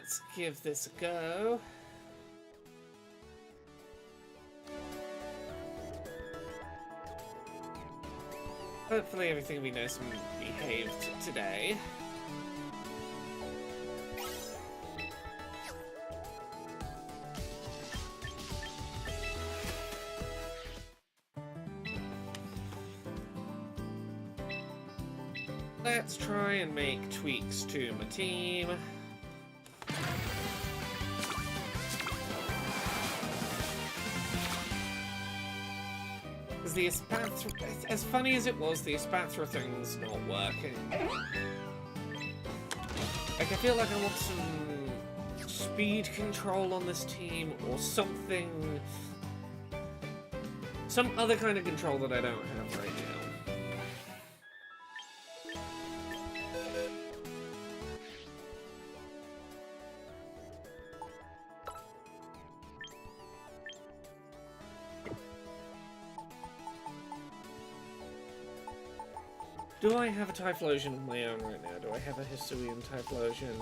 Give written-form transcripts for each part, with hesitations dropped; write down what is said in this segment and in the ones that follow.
let's give this a go. Hopefully everything will be nice and behaved today. Let's try and make tweaks to my team. Because the Espathra, as funny as it was, the Espathra thing's not working. Like, I feel like I want some speed control on this team, or something... some other kind of control that I don't have right now. Do I have a Typhlosion of my own right now? Do I have a Hisuian Typhlosion?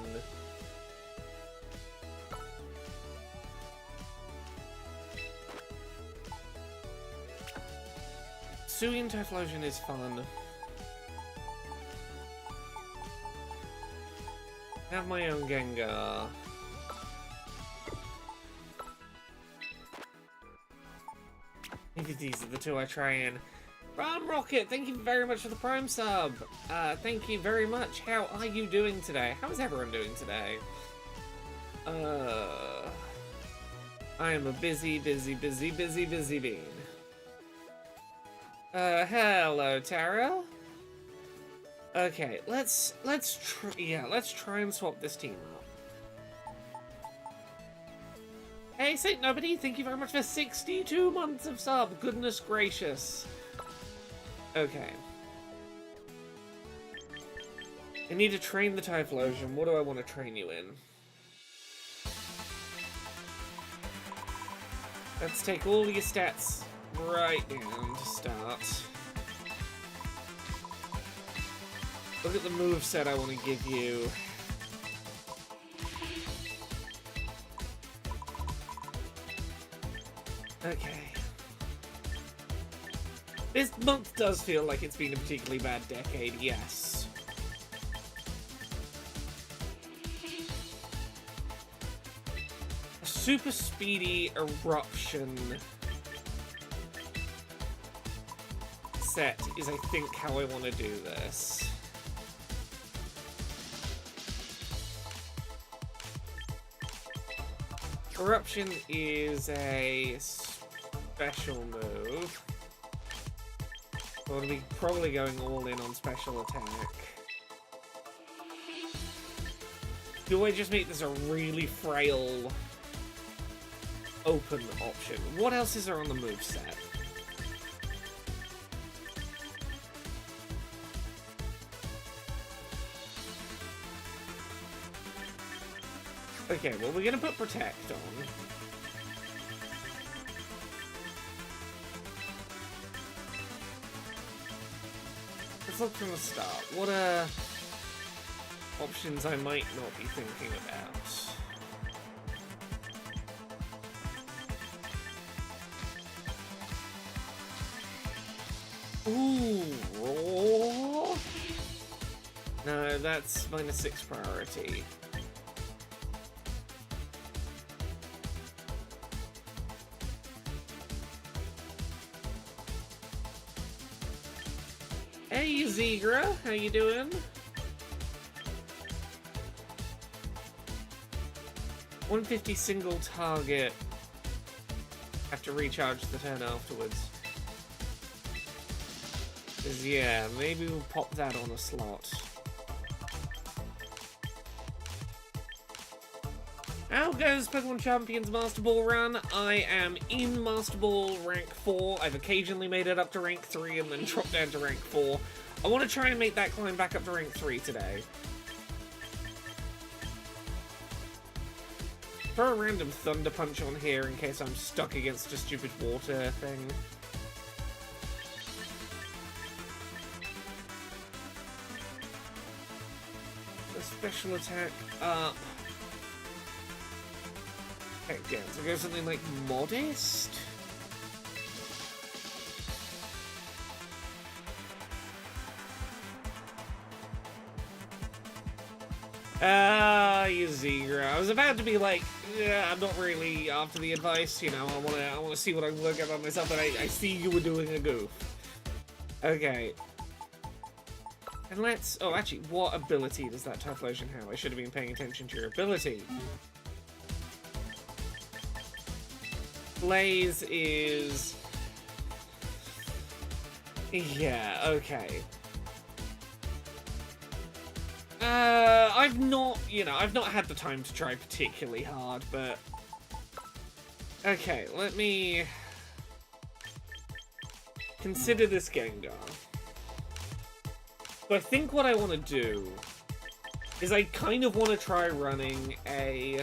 Hisuian Typhlosion is fun. Have my own Gengar. Maybe these are the two I try in. Ram Rocket, thank you very much for the Prime sub. Thank you very much. How are you doing today? How is everyone doing today? I am a busy bean. Hello, Tara. Okay, let's try and swap this team up. Hey, Saint Nobody, thank you very much for 62 months of sub. Goodness gracious. Okay. I need to train the Typhlosion. What do I want to train you in? Let's take all your stats right down to start. Look at the moveset I want to give you. Okay. This month does feel like it's been a particularly bad decade, yes. A super speedy eruption set is, I think, how I want to do this. Eruption is a special move. I'm going to be probably going all in on special attack. Do I just make this a really frail open option? What else is there on the moveset? Okay, well, we're going to put Protect on. Let's look from the start. What are options I might not be thinking about? Ooh, Roar? No, that's -6 priority. Hey, Zegra, how you doing? $150 single target. Have to recharge the turn afterwards. 'Cause, yeah, maybe we'll pop that on a slot. How goes Pokemon Champions Master Ball run? I am in Master Ball rank 4. I've occasionally made it up to rank 3 and then dropped down to rank 4. I want to try and make that climb back up to rank 3 today. Throw a random Thunder Punch on here in case I'm stuck against a stupid water thing. The special attack up. Okay, yeah, so go something like modest? You Zebra. I was about to be like, yeah, I'm not really after the advice, you know, I wanna see what I can work out on myself, but I see you were doing a goof. Okay. And let's, oh, actually, what ability does that Typhlosion have? I should have been paying attention to your ability. Blaze is... yeah, okay. I've not, you know, I've not had the time to try particularly hard, but... okay, let me... consider this Gengar. So I think what I want to do is I kind of want to try running a...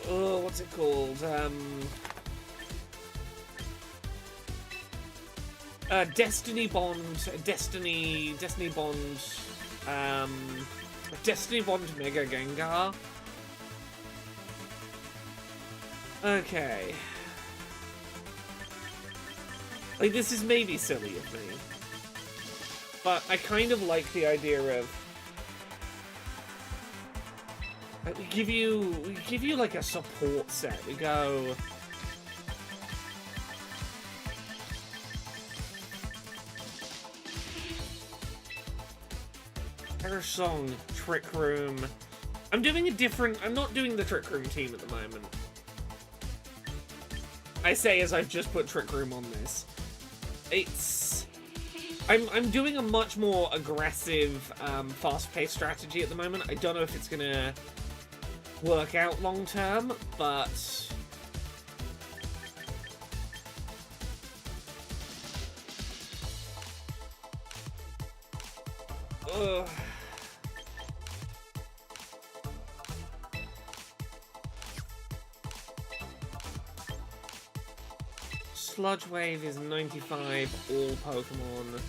oh, what's it called? Destiny Bond, Destiny Bond Mega Gengar. Okay. Like, this is maybe silly of me, but I kind of like the idea of, like, we give you like a support set. We go... Terror Song, Trick Room. I'm doing a different... I'm not doing the Trick Room team at the moment. I say as I've just put Trick Room on this. It's... I'm doing a much more aggressive, fast-paced strategy at the moment. I don't know if it's gonna work out long-term, but... ugh. Sludge Wave is 95 all Pokemon.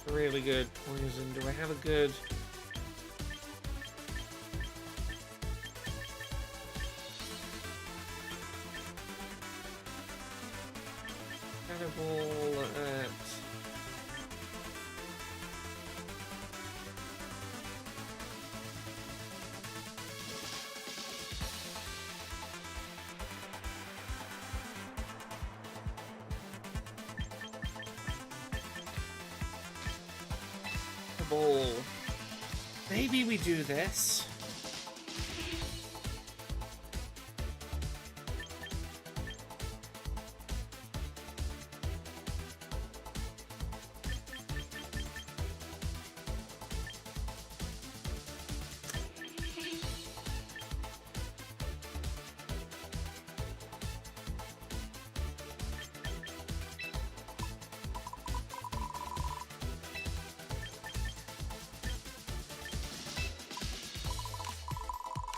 Really good poison. Do I have a good... Cannibal at... ball. Maybe we do this.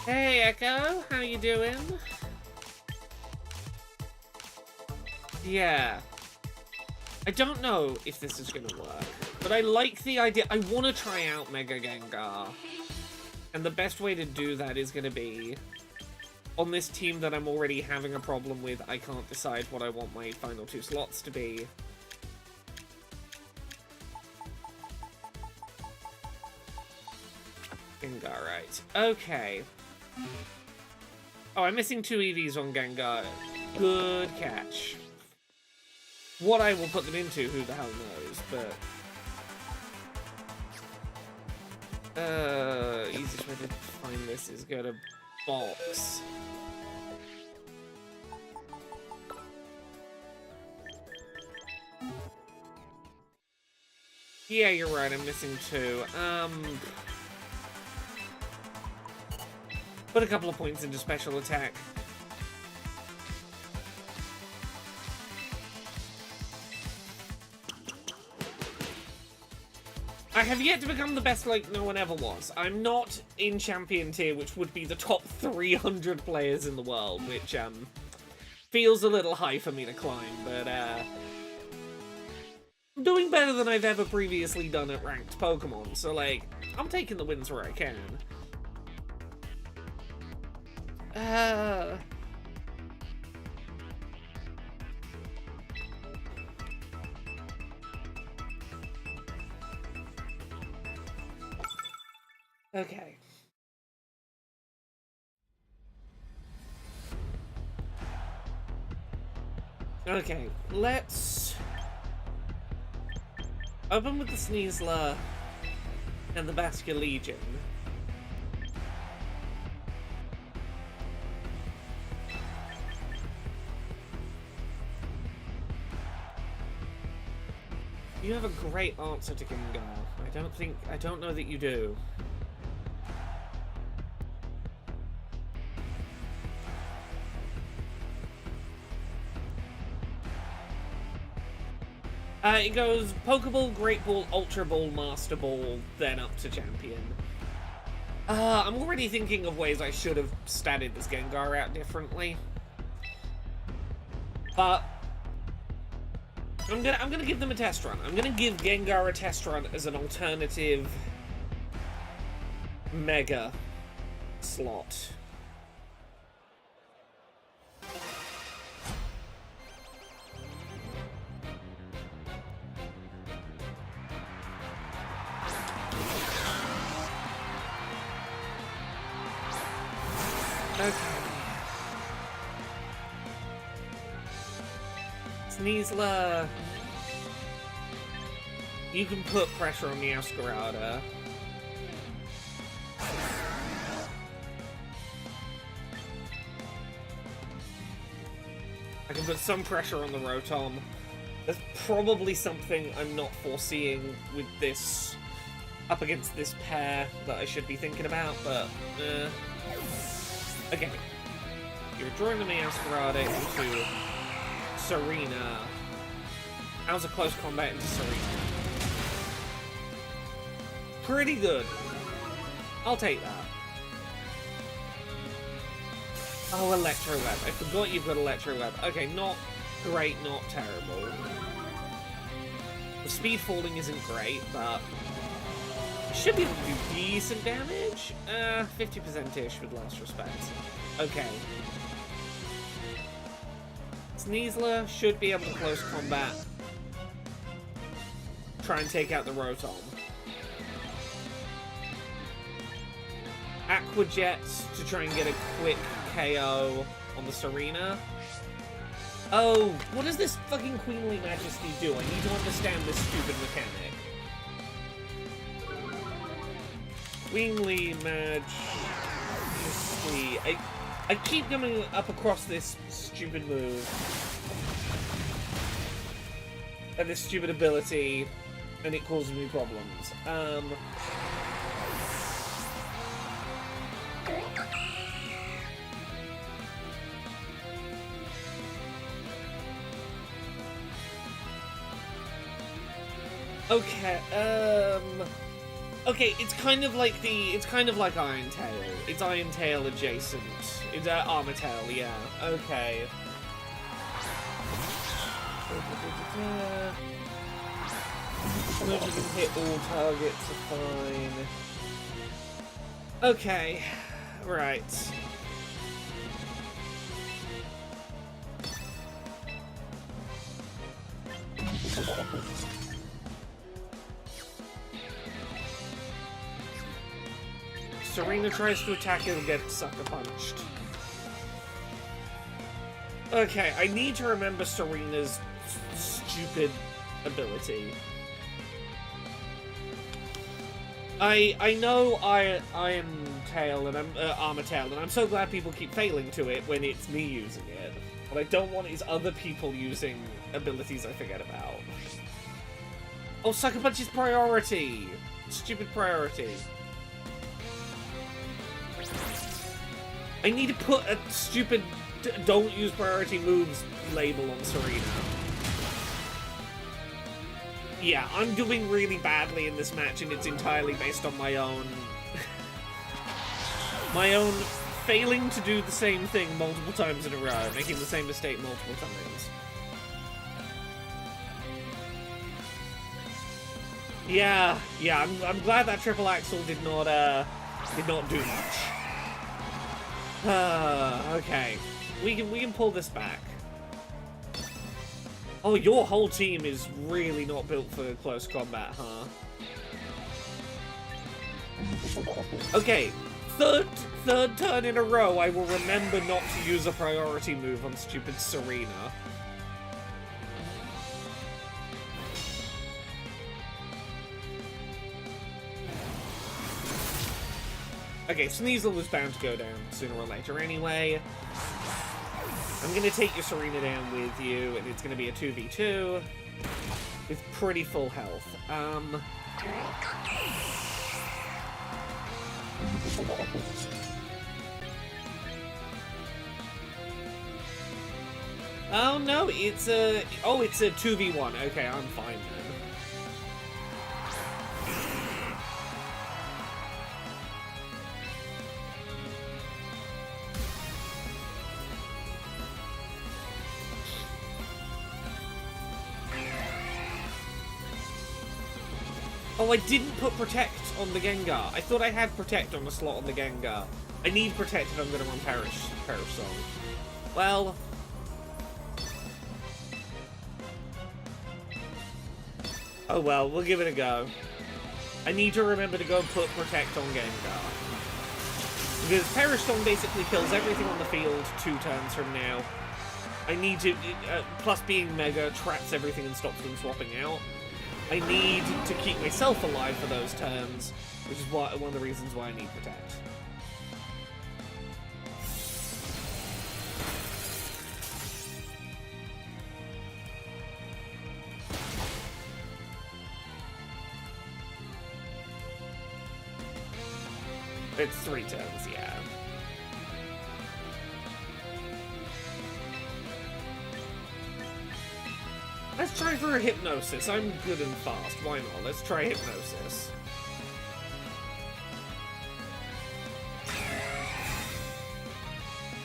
Hey Echo, how you doing? Yeah. I don't know if this is gonna work, but I like the idea. I want to try out Mega Gengar. And the best way to do that is gonna be on this team that I'm already having a problem with. I can't decide what I want my final 2 slots to be. Gengar, right. Okay. Oh, I'm missing 2 EVs on Gengar. Good catch. What I will put them into, who the hell knows, but... easiest way to find this is go to box. Yeah, you're right, I'm missing 2. Put a couple of points into special attack. I have yet to become the best like no one ever was. I'm not in champion tier, which would be the top 300 players in the world, which, Feels a little high for me to climb, but I'm doing better than I've ever previously done at ranked Pokemon, so like, I'm taking the wins where I can. Okay. Okay, let's open with the Sneasler and the Basculegion. You have a great answer to Gengar. I don't know that you do. It goes Pokeball, Great Ball, Ultra Ball, Master Ball, then up to Champion. I'm already thinking of ways I should have statted this Gengar out differently. But I'm gonna give them a test run. I'm gonna give Gengar a test run as an alternative Mega slot. Okay. Sneasler. You can put pressure on Meowscarada. I can put some pressure on the Rotom. There's probably something I'm not foreseeing with this, up against this pair, that I should be thinking about, but, okay. You're drawing the Meowscarada into Serena. How's a close combat into Serena? Pretty good. I'll take that. Oh, Electro Web. I forgot you've got Electro Web. Okay, not great, not terrible. The speed falling isn't great, but should be able to do decent damage. 50%-ish with last respect. Okay. Sneasler should be able to close combat. Try and take out the Rotom. Aqua Jet to try and get a quick KO on the Serena. Oh, what does this fucking Queenly Majesty do? I need to understand this stupid mechanic. Queenly Majesty. I keep coming up across this stupid move. And this stupid ability, and it causes me problems. Okay, okay, it's kind of like Iron Tail. It's Iron Tail adjacent. It's Armor Tail, yeah. Okay. Moves you can hit all targets are fine. Okay, right. Serena tries to attack, it'll get sucker punched. Okay, I need to remember Serena's stupid ability. I know Iron Tail and I'm Armor Tail, and I'm so glad people keep failing to it when it's me using it. What I don't want is other people using abilities I forget about. Oh, Sucker Punch is priority! Stupid priority. I need to put a stupid don't use priority moves label on Serena. Yeah, I'm doing really badly in this match, and it's entirely based on my own failing to do the same thing multiple times in a row, making the same mistake multiple times. Yeah, I'm glad that triple axel did not do much. Okay. We can pull this back. Oh, your whole team is really not built for close combat, huh? Okay, third turn in a row, I will remember not to use a priority move on stupid Serena. Okay, Sneasel was bound to go down sooner or later anyway. I'm gonna take your Serena down with you, and it's gonna be a 2v2 with pretty full health. Oh no, it's a 2v1. Okay, I'm fine then. Oh, I didn't put Protect on the Gengar. I thought I had Protect on the slot on the Gengar. I need Protect if I'm going to run Perish Song. Well... oh well, we'll give it a go. I need to remember to go and put Protect on Gengar. Because Perish Song basically kills everything on the field 2 turns from now. I need to... plus being Mega traps everything and stops them swapping out. I need to keep myself alive for those turns, which is one of the reasons why I need Protect. It's 3 turns, yeah. Let's try for a Hypnosis. I'm good and fast. Why not? Let's try Hypnosis.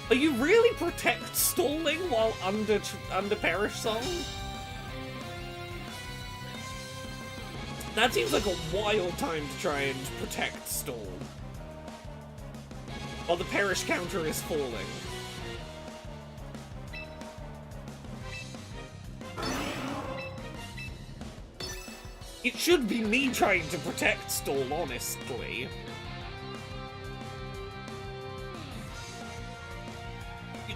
Are you really Protect stalling while under Perish Song? That seems like a wild time to try and Protect stall. While the Perish counter is falling. It should be me trying to Protect stall, honestly.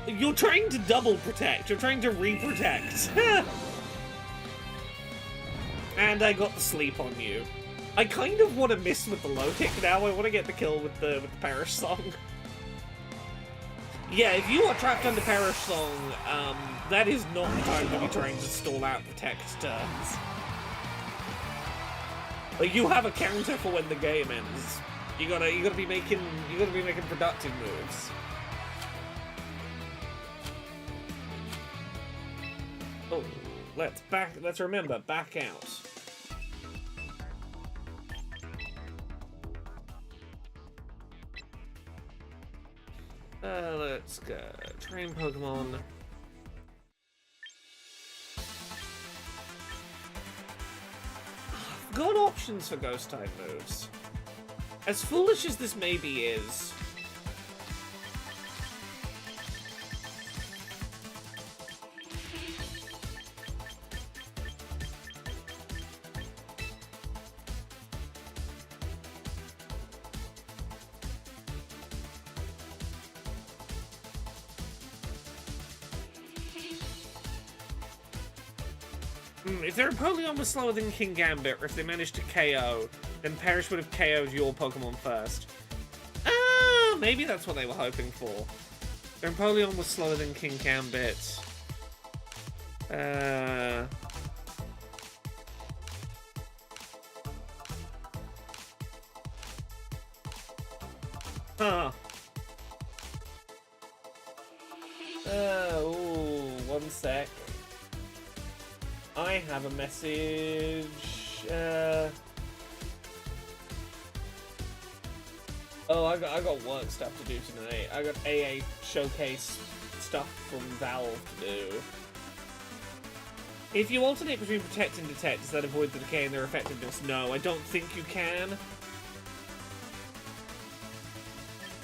You're trying to double Protect. You're trying to re-Protect. And I got the sleep on you. I kind of want to miss with the low kick now. I want to get the kill with the Perish Song. Yeah, if you are trapped under Perish Song, that is not the time to be trying to stall out Protect turns. Like, you have a counter for when the game ends. You gotta be making productive moves. Oh, let's remember, back out. Let's go. Train Pokemon. Got options for ghost type moves. As foolish as this maybe is. If their Empoleon was slower than King Gambit, or if they managed to KO, then Perish would have KO'd your Pokemon first. Ah, maybe that's what they were hoping for. Their Empoleon was slower than King Gambit. Huh. Ooh, one sec. I have a message. Oh, I got work stuff to do tonight. I got AA showcase stuff from Valve to do. If you alternate between Protect and Detect, does that avoid the decay in their effectiveness? No, I don't think you can.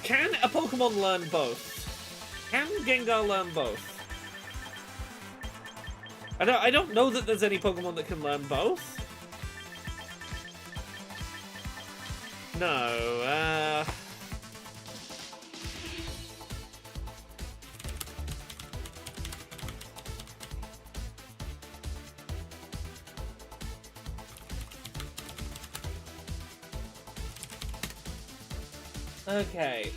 Can a Pokemon learn both? Can Gengar learn both? I don't know that there's any Pokemon that can learn both. No, okay.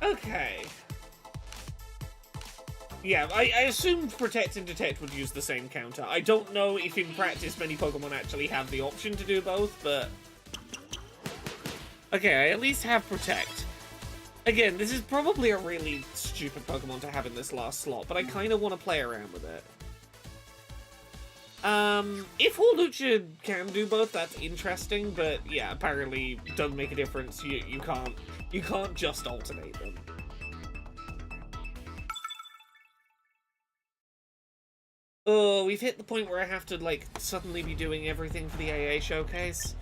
Okay. Yeah, I assumed Protect and Detect would use the same counter. I don't know if in practice many Pokemon actually have the option to do both, but... Okay, I at least have Protect. Again, this is probably a really stupid Pokemon to have in this last slot, but I kind of want to play around with it. If Horlucha can do both, that's interesting, but yeah, apparently doesn't make a difference. You can't just alternate them. Oh, we've hit the point where I have to, like, suddenly be doing everything for the AA showcase.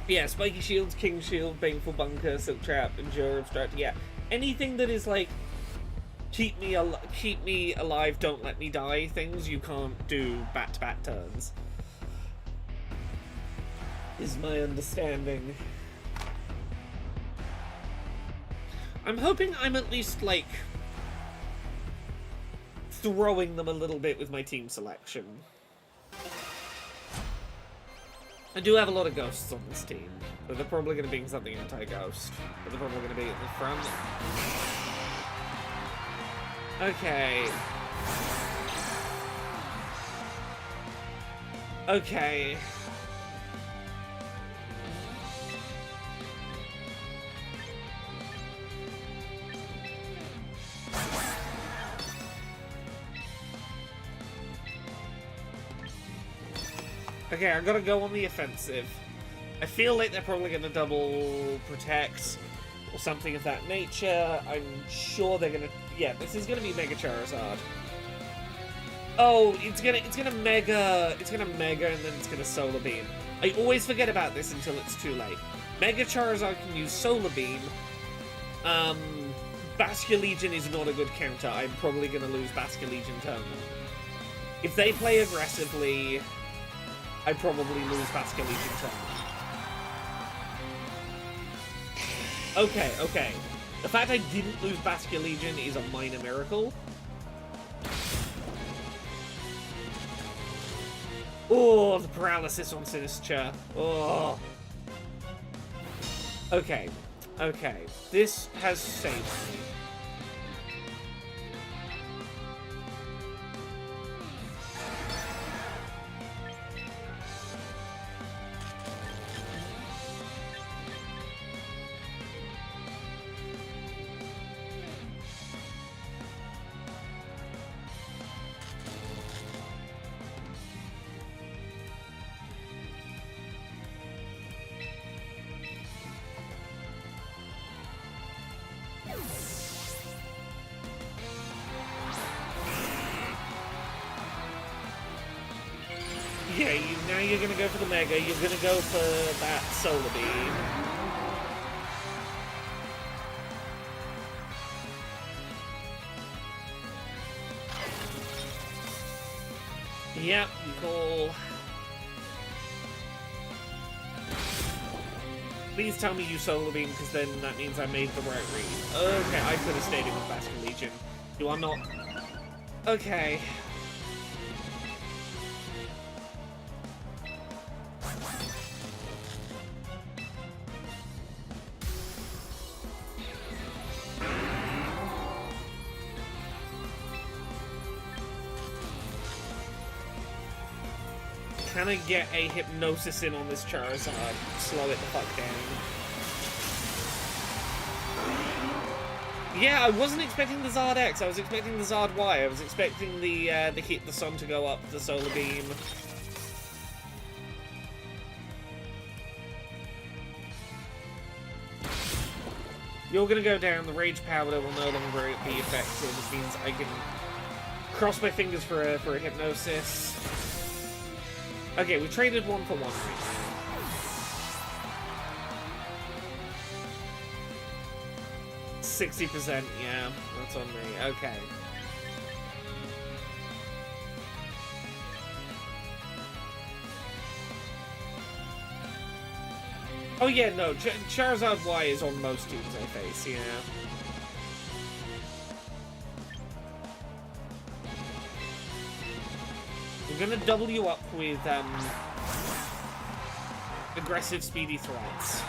Yeah, Spiky Shields, King Shield, Baneful Bunker, Silk Trap, Endure, Obstruct, yeah. Anything that is, like, keep me alive, don't let me die things you can't do back-to-back turns. Is my understanding. I'm hoping I'm at least, like, throwing them a little bit with my team selection. I do have a lot of ghosts on this team, but they're probably going to be something anti-ghost. But they're probably going to be at the front. Okay. Okay. Okay, I gotta go on the offensive. I feel like they're probably gonna double protect or something of that nature. I'm sure they're gonna... Yeah, this is gonna be Mega Charizard. Oh, it's gonna Mega and then it's gonna Solar Beam. I always forget about this until it's too late. Mega Charizard can use Solar Beam. Basculegion is not a good counter. I'm probably gonna lose Basculegion turn 1. If they play aggressively, I probably lose Basculegion turn 1. Okay, okay. The fact I didn't lose Basculegion is a minor miracle. Oh, the paralysis on Sinistra. Oh. Okay, okay. This has saved me. Yeah, now you're gonna go for the Mega, you're gonna go for that Solar Beam. Yep, you call. Please tell me you Solar Beam, because then that means I made the right read. Okay, I could have stayed in with Basculegion. You are not... Okay. Can I get a hypnosis in on this Charizard? Slow it the fuck down. Yeah, I wasn't expecting the Zard X. I was expecting the Zard Y. I was expecting the sun to go up, the solar beam. You're gonna go down. The Rage Powder will no longer be effective, which means I can cross my fingers for a hypnosis. Okay, we traded 1 for 1. 60%, yeah, that's on me. Okay. Oh yeah, no, Charizard Y is on most teams I face, yeah. I'm gonna double you up with, aggressive, speedy threats.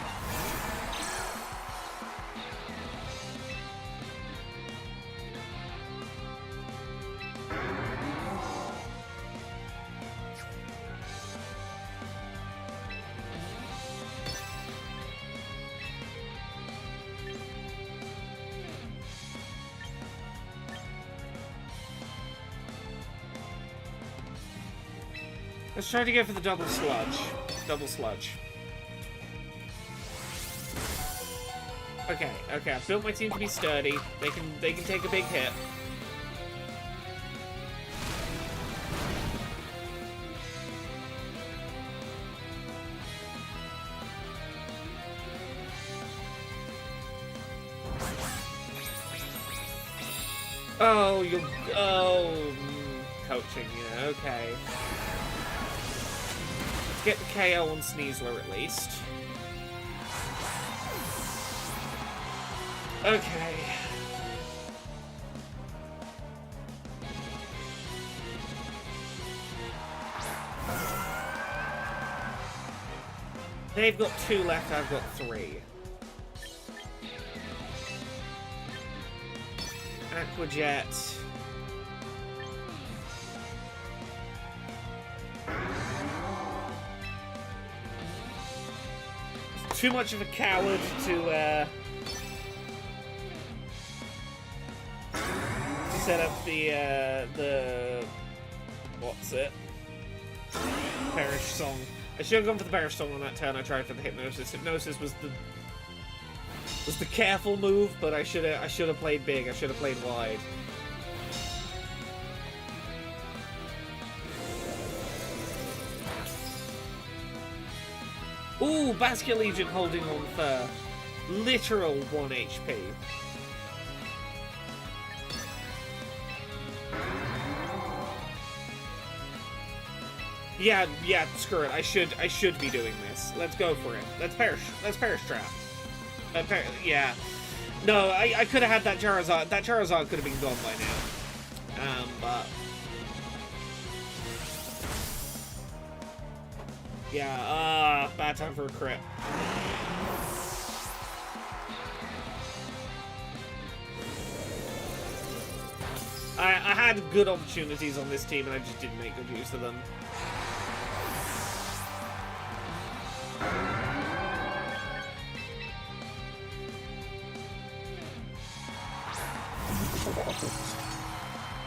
Let's try to go for the double sludge. Double sludge. Okay, okay. I've built my team to be sturdy. They can take a big hit. Oh, you're coaching, yeah, okay. Get the KO on Sneasler at least. Okay. They've got 2 left, I've got 3. Aqua Jet. Too much of a coward to set up the what's it? Perish Song. I should have gone for the Perish Song on that turn. I tried for the Hypnosis. Hypnosis was the careful move, but I should have played big. I should have played wide. Ooh, Basket Legion holding on for literal 1 HP. Yeah, screw it. I should be doing this. Let's go for it. Let's perish trap. Yeah. No, I could have had that Charizard. That Charizard could have been gone by now. But yeah, bad time for a crit. I had good opportunities on this team and I just didn't make good use of them.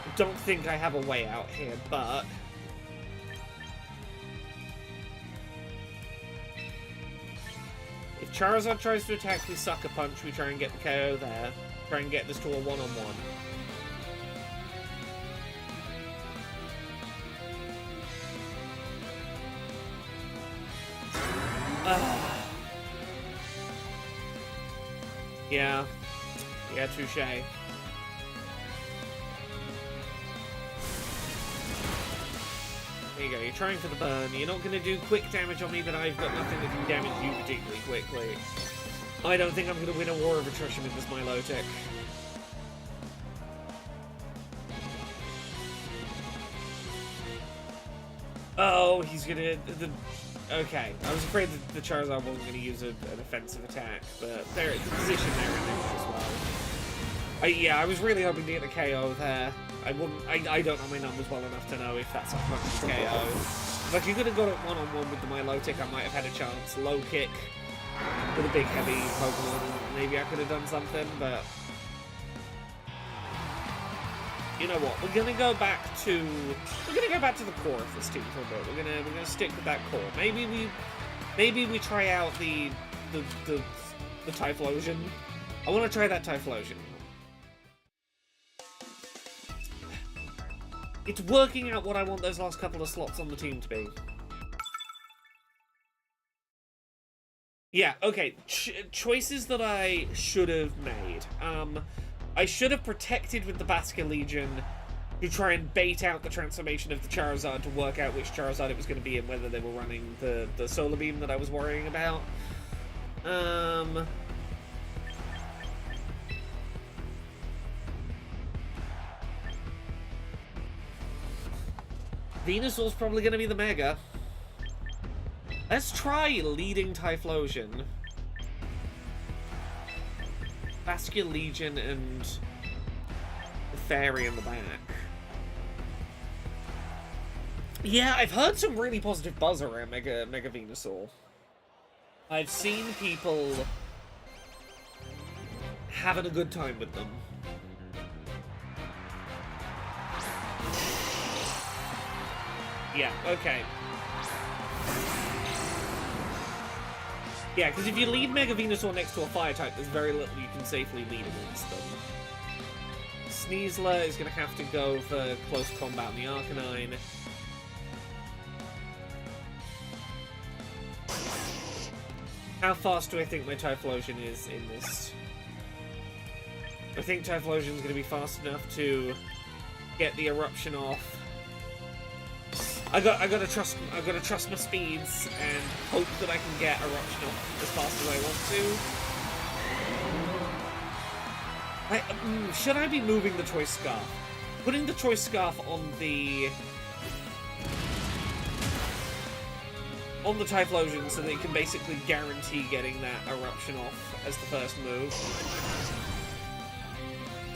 I don't think I have a way out here, but if Charizard tries to attack with Sucker Punch, we try and get the KO there. Try and get this to a one-on-one. Yeah. Yeah, touche. There you go, you're trying for the burn. You're not going to do quick damage on me, but I've got nothing that can damage you particularly quickly. I don't think I'm going to win a War of Attrition with this Milotic. Oh, he's going to... Okay, I was afraid that the Charizard wasn't going to use an offensive attack, but the position there as well. Yeah, I was really hoping to get the KO there. I don't know my numbers well enough to know if that's a punch KO. Like, you could have got it one-on-one with the Milotic, I might have had a chance. Low kick with a big, heavy Pokemon, maybe I could have done something, but... You know what? We're gonna go back to the core of this team for a bit. We're gonna stick with that core. Maybe we try out the Typhlosion. I want to try that Typhlosion. It's working out what I want those last couple of slots on the team to be. Yeah, okay. Choices that I should have made. I should have protected with the Basculegion to try and bait out the transformation of the Charizard to work out which Charizard it was going to be and whether they were running the Solar Beam that I was worrying about. Venusaur's probably going to be the Mega. Let's try leading Typhlosion. Basculegion and the Fairy in the back. Yeah, I've heard some really positive buzz around Mega Venusaur. I've seen people having a good time with them. Yeah, okay. Yeah, because if you lead Mega Venusaur next to a fire type, there's very little you can safely lead against them. Sneasler is going to have to go for close combat on the Arcanine. How fast do I think my Typhlosion is in this? I think Typhlosion is going to be fast enough to get the eruption off. I gotta trust my speeds and hope that I can get eruption off as fast as I want to. Should I be moving the Choice Scarf? Putting the Choice Scarf on the Typhlosion so that it can basically guarantee getting that eruption off as the first move.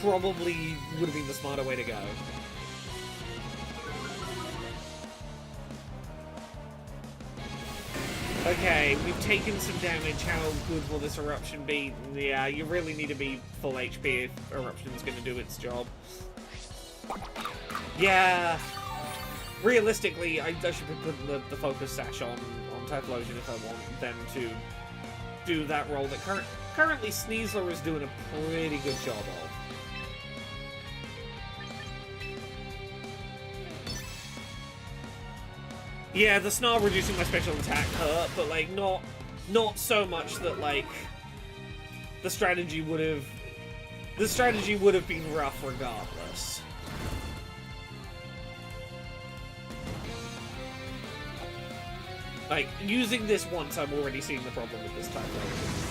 Probably would have been the smarter way to go. Okay, we've taken some damage. How good will this eruption be? Yeah, you really need to be full HP if eruption's going to do its job. Yeah. Realistically, I should be putting the focus sash on Typhlosion if I want them to do that role that currently Sneasler is doing a pretty good job of. Yeah, the Snarl reducing my special attack hurt, but like not so much that like the strategy would have been rough regardless. Like using this once, I'm already seeing the problem with this type of.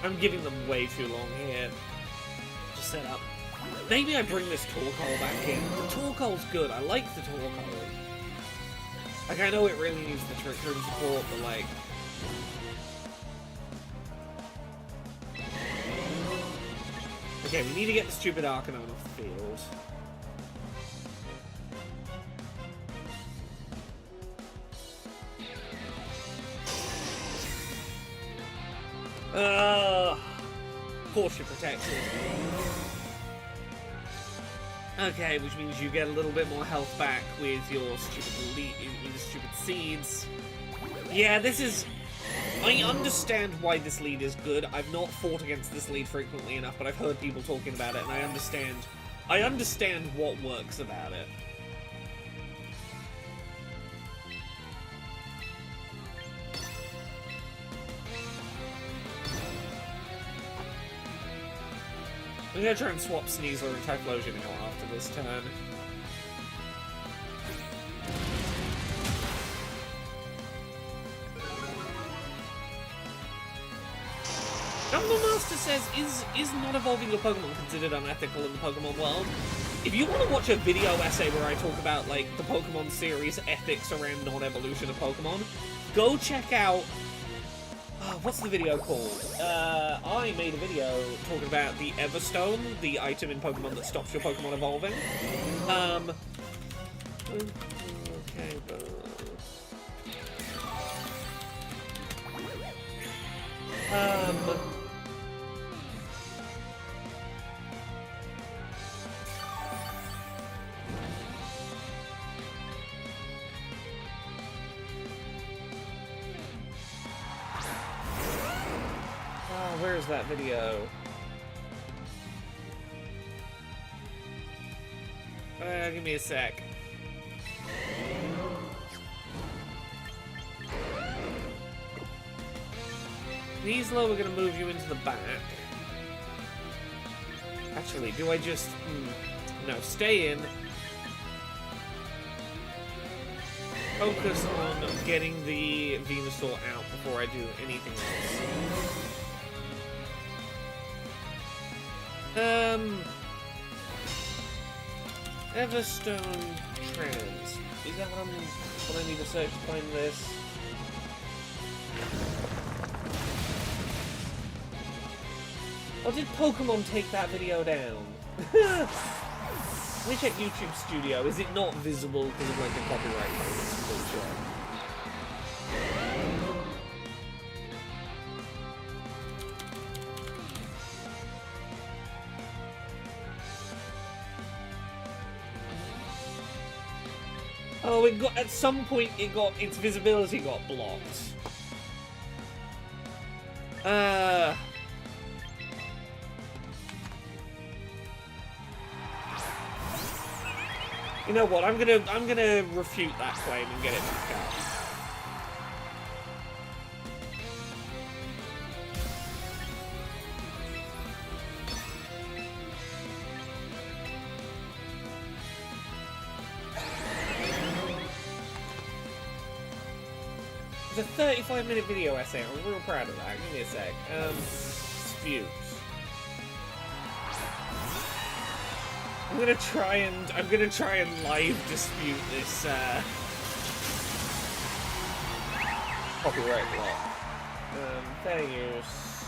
I'm giving them way too long here to set up. Maybe I bring this Torkoal back in. The Torkoal's good. I like the Torkoal. Like, I know it really needs the Trick Room support, but like... Okay, we need to get the stupid Arcanine off the field. Portion protection. Okay, which means you get a little bit more health back with your stupid seeds. Yeah, this is... I understand why this lead is good. I've not fought against this lead frequently enough, but I've heard people talking about it, and I understand what works about it. I'm gonna try and swap Sneasler and Typhlosion out after this turn. Master says, is not evolving your Pokemon considered unethical in the Pokemon world? If you want to watch a video essay where I talk about, like, the Pokemon series ethics around non-evolution of Pokemon, go check out... Oh, what's the video called? I made a video talking about the Everstone, the item in Pokemon that stops your Pokemon evolving. Okay, but... Oh, where's that video? Give me a sec. These low are going to move you into the back. Actually, do I just... No, stay in. Focus on getting the Venusaur out before I do anything else. Everstone Trans. Is that what I need to search to find this? Or did Pokemon take that video down? Let me check YouTube Studio. Is it not visible because of like the copyright bullshit? Oh, it got, at some point its visibility got blocked. You know what? I'm gonna refute that claim and get it back out. It's a 35-minute video essay. I'm real proud of that. Give me a sec. Dispute. I'm gonna try and live dispute this copyright law. Fair use.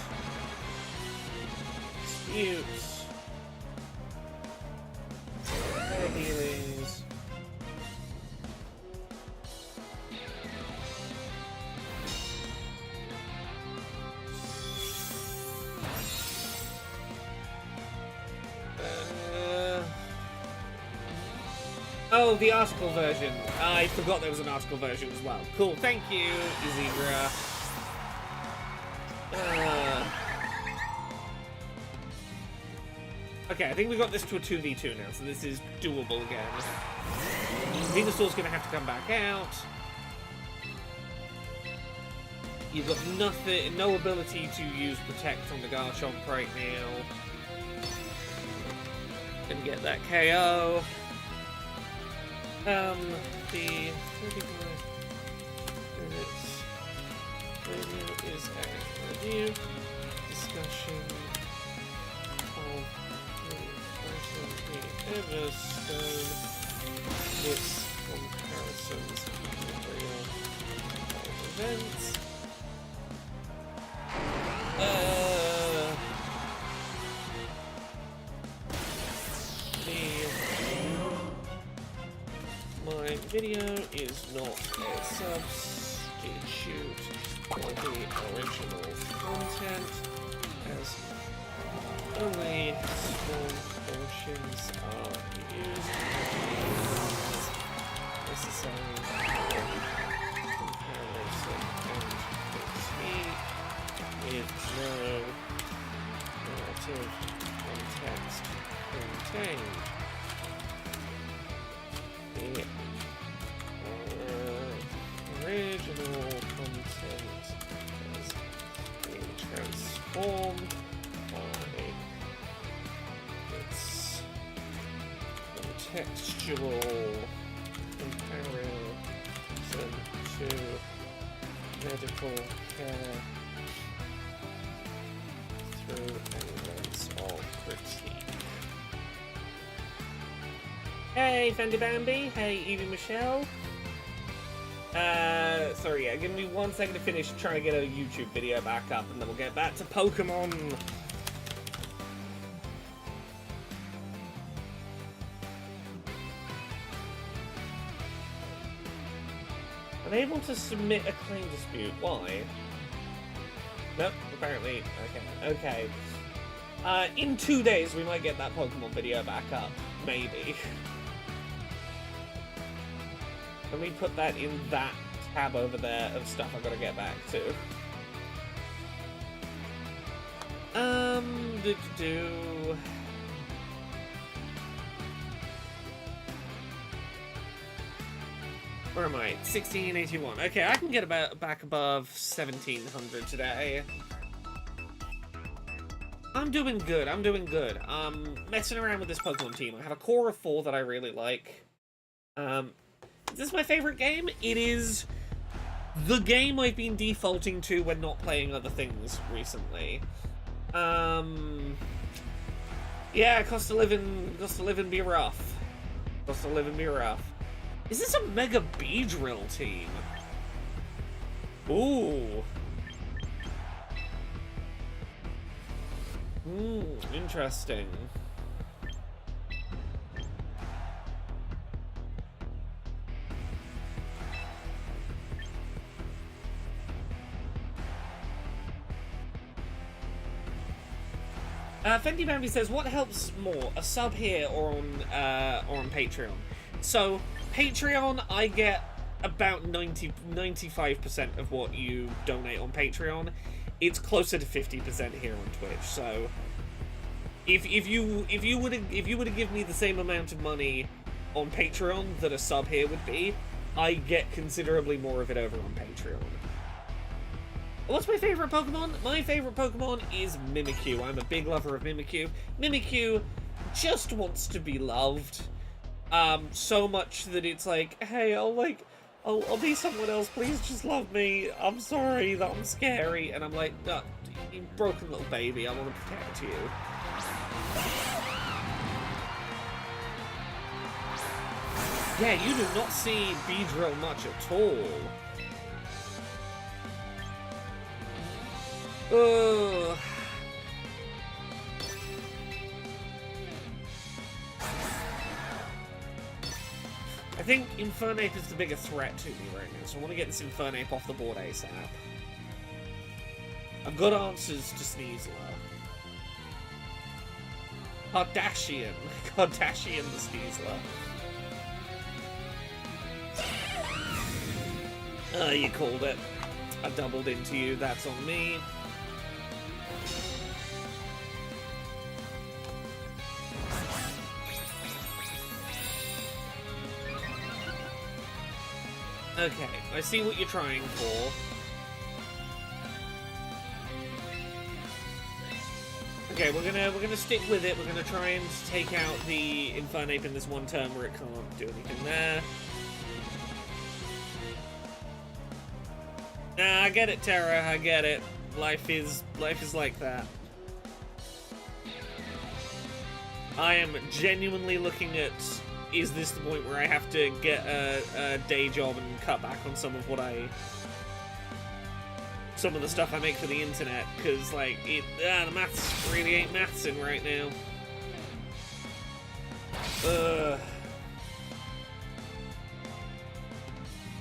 Disputes. Fair dealings. Oh, the article version. I forgot there was an article version as well. Cool, thank you, Zebra. Okay, I think we got this to a 2v2 now, so this is doable again. Venusaur's gonna have to come back out. You've got nothing, no ability to use Protect on the Garchomp right now. And get that KO. The 35 minutes review is a review discussion of the Everstone, its comparisons with real events. My video is not a substitute for the original content, as only small portions are used as necessary for comparison and critique, with no narrative context contained. The original content has been transformed by its contextual comparison to medical care through elements of critique. Hey, Fendi Bambi. Hey, Evie Michelle. Sorry, yeah, Okay, give me 1 second to finish trying to get a YouTube video back up, and then we'll get back to Pokemon. Unable to submit a claim dispute. Why? Nope, apparently. Okay. In 2 days, we might get that Pokemon video back up. Maybe. Let me put that in that tab over there of stuff I've got to get back to. Where am I? 1681. Okay, I can get back above 1700 today. I'm doing good. Messing around with this Pokemon team. I have a core of 4 that I really like. Is this my favorite game? It is the game I've been defaulting to when not playing other things recently. Yeah, cost of living be rough. Is this a Mega Beedrill team? Ooh. Interesting. Fendi Bambi says, what helps more, a sub here or on Patreon? So, Patreon, I get about 95% of what you donate on Patreon. It's closer to 50% here on Twitch. So, if you were to give me the same amount of money on Patreon that a sub here would be, I get considerably more of it over on Patreon. What's my favorite Pokemon? My favorite Pokemon is Mimikyu. I'm a big lover of Mimikyu. Mimikyu just wants to be loved. So much that it's like, hey, I'll be someone else. Please just love me. I'm sorry that I'm scary. And I'm like, no, you broken little baby. I want to protect you. Yeah, you do not see Beedrill much at all. Ugh. I think Infernape is the bigger threat to me right now, so I want to get this Infernape off the board ASAP. I've got answers to Sneasler. Kardashian the Sneasler. You called it. I doubled into you, that's on me. Okay, I see what you're trying for. Okay, we're gonna stick with it. We're gonna try and take out the Infernape in this one turn where it can't do anything there. Nah, I get it, Terra. I get it. Life is like that. I am genuinely looking at, is this the point where I have to get a day job and cut back on some of the stuff I make for the internet, because like the maths really ain't mathsing right now.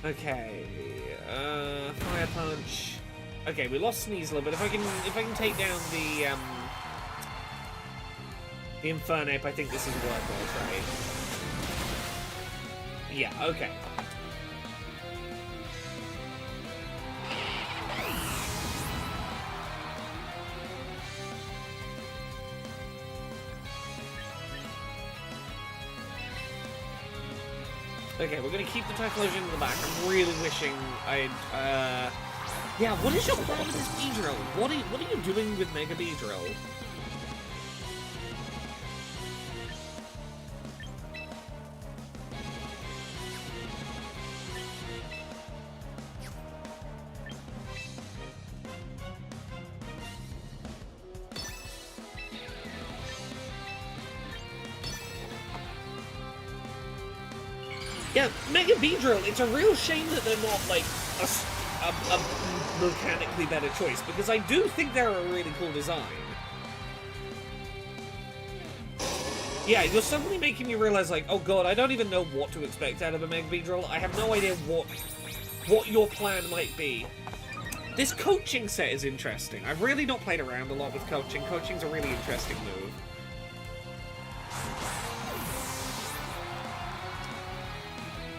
Okay, Fire Punch. Okay, we lost Sneasler, but if I can take down the Infernape, I think this is worth it, right? Yeah, okay. Okay, we're gonna keep the Typhlosion in the back. I'm really wishing I'd, yeah, what is your plan with this Beedrill? What are you doing with Mega Beedrill? Yeah, Mega Beedrill, it's a real shame that they're not, like, a mechanically better choice, because I do think they're a really cool design. Yeah, you're suddenly making me realize, like, oh god, I don't even know what to expect out of a Mega Beedrill. I have no idea what your plan might be. This coaching set is interesting. I've really not played around a lot with coaching. Coaching's a really interesting move.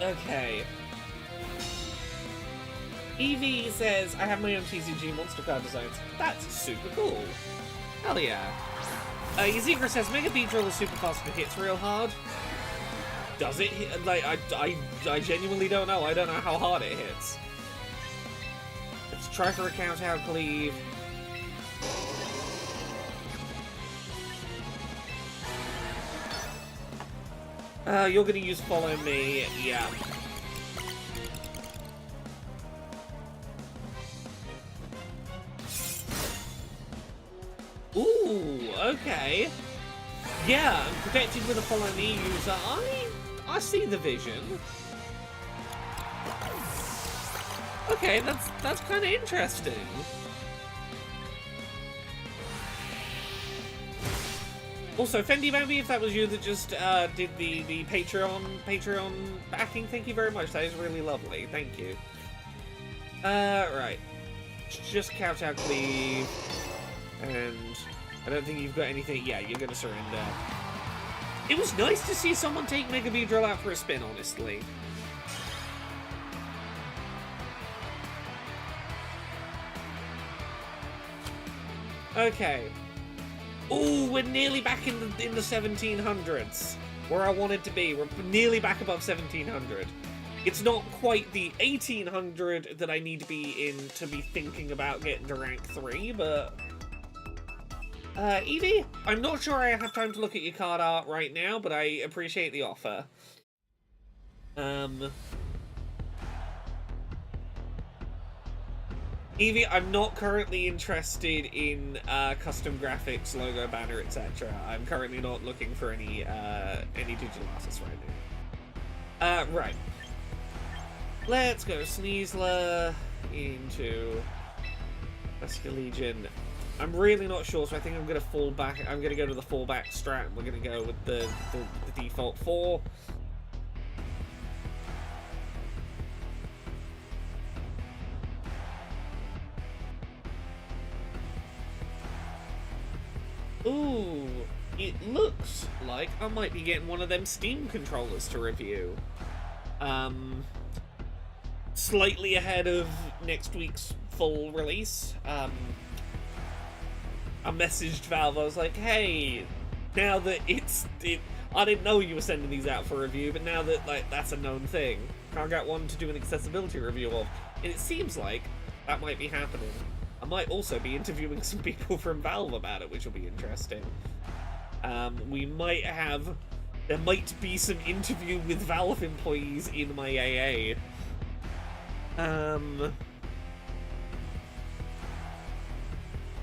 Okay. Evie says, I have my own TCG monster card designs. That's super cool. Hell yeah. Yazikra says, Mega Beedrill is super fast and hits real hard. Does it hit? Like, I genuinely don't know. I don't know how hard it hits. Let's try for a count-out cleave. You're gonna use follow me. Yeah. Ooh, okay. Yeah, I'm protected with a follow me user. I see the vision. Okay, that's kind of interesting. Also, Fendi Bambi, if that was you that just did the Patreon backing, thank you very much. That is really lovely. Thank you. Right. Just count out cleave. And I don't think you've got anything. Yeah, you're gonna surrender. It was nice to see someone take Mega Beedrill out for a spin, honestly. Okay. Ooh, we're nearly back in the 1700s, where I wanted to be. We're nearly back above 1700. It's not quite the 1800 that I need to be in to be thinking about getting to rank 3, but... Evie, I'm not sure I have time to look at your card art right now, but I appreciate the offer. Evie, I'm not currently interested in custom graphics, logo, banner, etc. I'm currently not looking for any digital assets right now. Right. Let's go Sneasler into Vesca Legion. I'm really not sure, so I think I'm going to fall back. I'm going to go to the fallback strat. We're going to go with the default 4. Ooh, it looks like I might be getting one of them Steam controllers to review. Slightly ahead of next week's full release. I messaged Valve, I was like, hey, now that I didn't know you were sending these out for review, but now that, like, that's a known thing, can't get one to do an accessibility review of. And it seems like that might be happening. I might also be interviewing some people from Valve about it, which will be interesting. There might be some interview with Valve employees in my AA.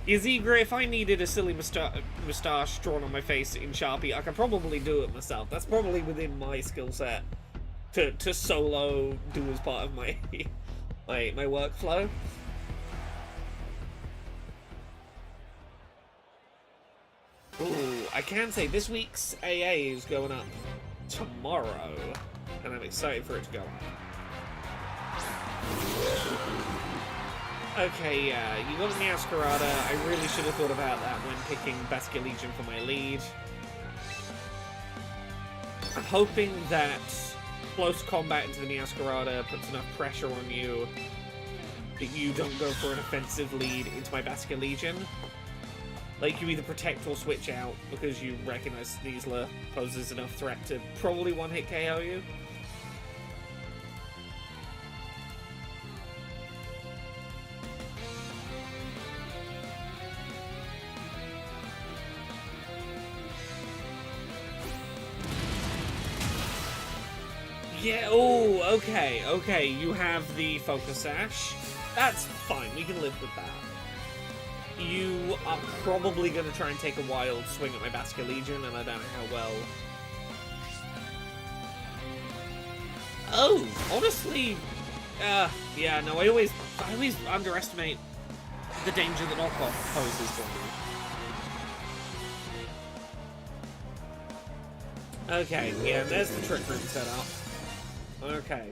Yazigre, if I needed a silly moustache drawn on my face in Sharpie, I could probably do it myself. That's probably within my skill set to solo do as part of my my workflow. Ooh, I can say this week's AA is going up tomorrow, and I'm excited for it to go up. Okay, yeah, you got the Meowscarada. I really should have thought about that when picking Basket Legion for my lead. I'm hoping that close combat into the Meowscarada puts enough pressure on you that you don't go for an offensive lead into my Basket Legion. Like, you either protect or switch out because you recognize Sneasler poses enough threat to probably one-hit KO you. Yeah, oh, okay, you have the Focus Sash. That's fine, we can live with that. You are probably going to try and take a wild swing at my Basket Legion, and I don't know how well. Oh, honestly, Yeah, no, I always underestimate the danger that knockoff poses for me. Okay, yeah, there's the trick room set up. Okay.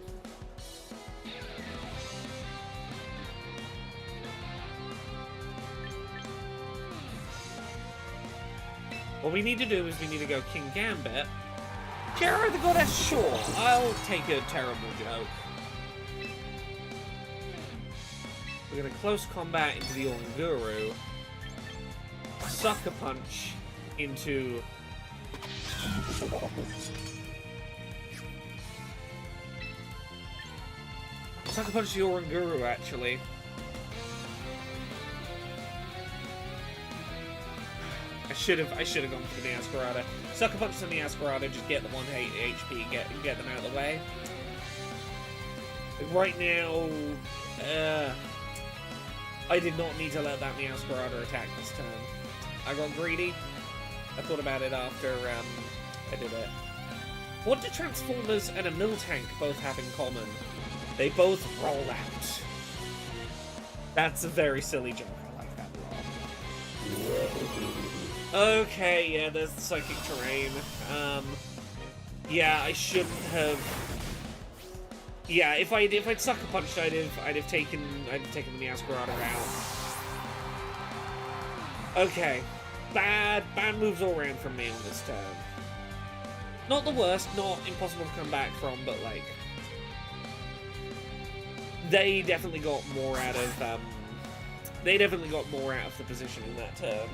What we need to do is we need to go King Gambit. Jared the Goddess, sure, I'll take a terrible joke. We're gonna close combat into the Oranguru. Sucker Punch into... Sucker Punch the Oranguru, actually. I should have gone for the Ascarada. Sucker Punch on the Ascarada, just get the 1 HP, get them out of the way. Right now, I did not need to let that Meowscarada attack this turn. I got greedy. I thought about it after I did it. What do Transformers and a Miltank both have in common? They both roll out. That's a very silly joke. I like that a lot. Okay, yeah, there's the Psychic Terrain. Yeah, I shouldn't have... Yeah, if I'd Sucker Punched, I'd have taken the Meowscarada out. Okay. Bad moves all around from me on this turn. Not the worst, not impossible to come back from, but like... They definitely got more out of, the position in that turn.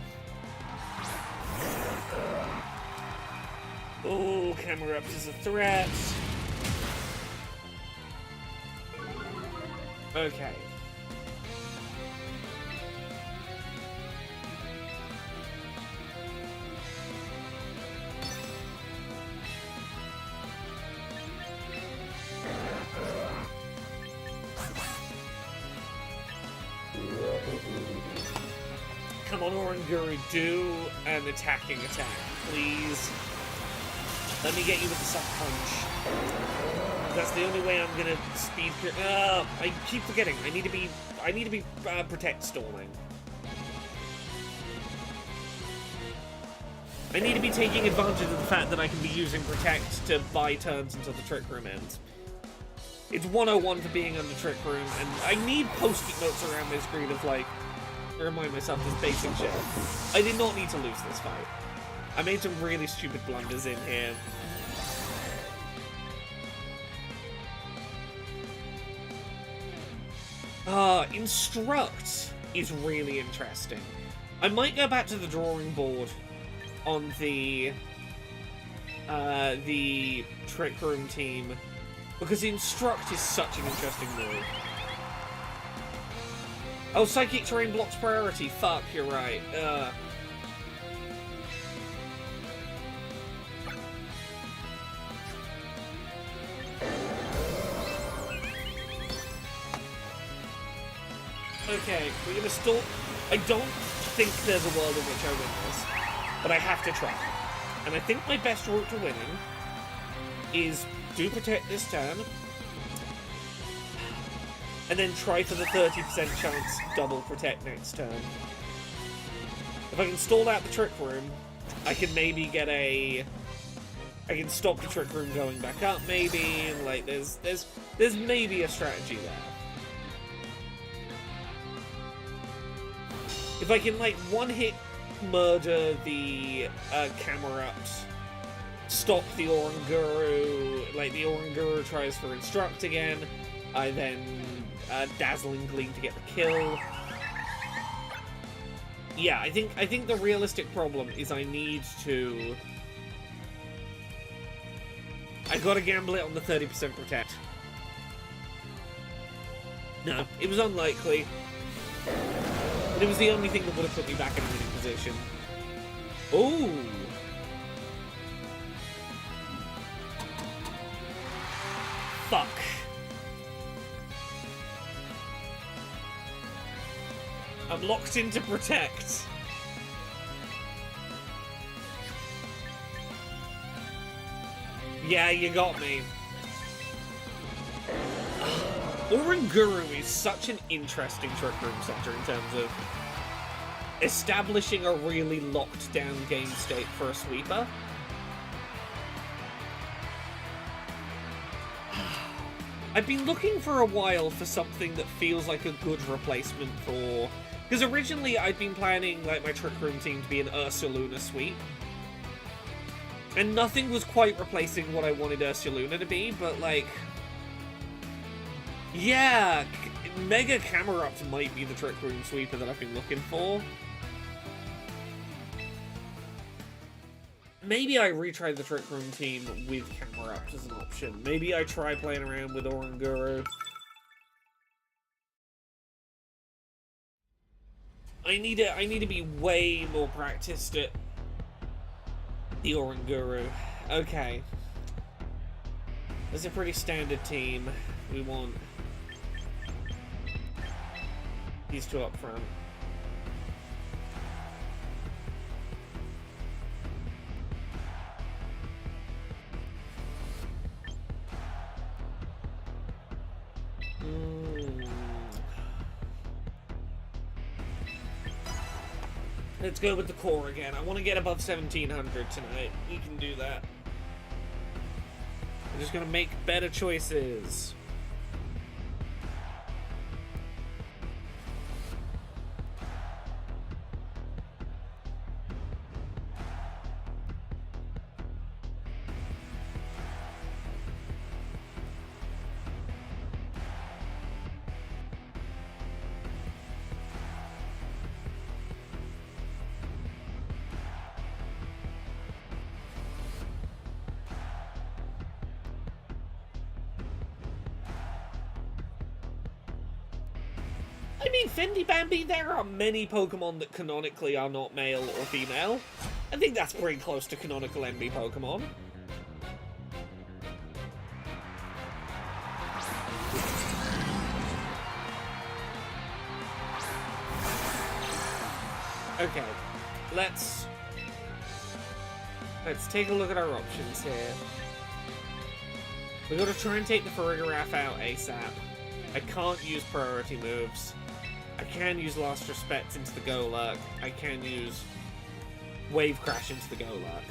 Ooh, Camerupt is a threat. Okay. Come on, Oranguru, do an attacking attack, please. Let me get you with the Sucker Punch. That's the only way I'm gonna speed. I keep forgetting. I need to be protect stalling. I need to be taking advantage of the fact that I can be using protect to buy turns until the trick room ends. It's 101 for being under trick room, and I need post-it notes around my screen of like remind myself this basic shit. I did not need to lose this fight. I made some really stupid blunders in here. Instruct is really interesting. I might go back to the drawing board on the Trick Room team, because Instruct is such an interesting move. Oh, Psychic Terrain blocks priority. Fuck, you're right. Okay, we're gonna stall. I don't think there's a world in which I win this, but I have to try. And I think my best route to winning is do protect this turn, and then try for the 30% chance double protect next turn. If I can stall out the Trick Room, I can maybe get a... I can stop the Trick Room going back up, maybe, and like, there's maybe a strategy there. If I can, like, one-hit murder the Camerupt, stop the Oranguru, like, the Oranguru tries for Instruct again, I then Dazzling Gleam to get the kill. Yeah, I think the realistic problem is I need to... I gotta gamble it on the 30% protect. No, it was unlikely. But it was the only thing that would have put me back in a winning position. Ooh! Fuck. I'm locked into protect. Yeah, you got me. Oranguru is such an interesting Trick Room center in terms of establishing a really locked down game state for a sweeper. I've been looking for a while for something that feels like a good replacement for... Because originally I'd been planning like my Trick Room team to be an Ursaluna sweep. And nothing was quite replacing what I wanted Ursaluna to be, but like... Yeah, Mega Camerupt might be the Trick Room sweeper that I've been looking for. Maybe I retry the Trick Room team with Camerupt as an option. Maybe I try playing around with Oranguru. I need to be way more practiced at the Oranguru. Okay. That's a pretty standard team. We want these two up front. Let's go with the core again. I want to get above 1700 tonight. We can do that. We're just gonna make better choices. I mean, Fendi Bambi, there are many Pokemon that canonically are not male or female. I think that's pretty close to canonical MB Pokemon. Okay, let's take a look at our options here. We gotta try and take the Farigiraf out ASAP. I can't use priority moves. I can use Last Respect into the Golurk. I can use Wave Crash into the Golurk.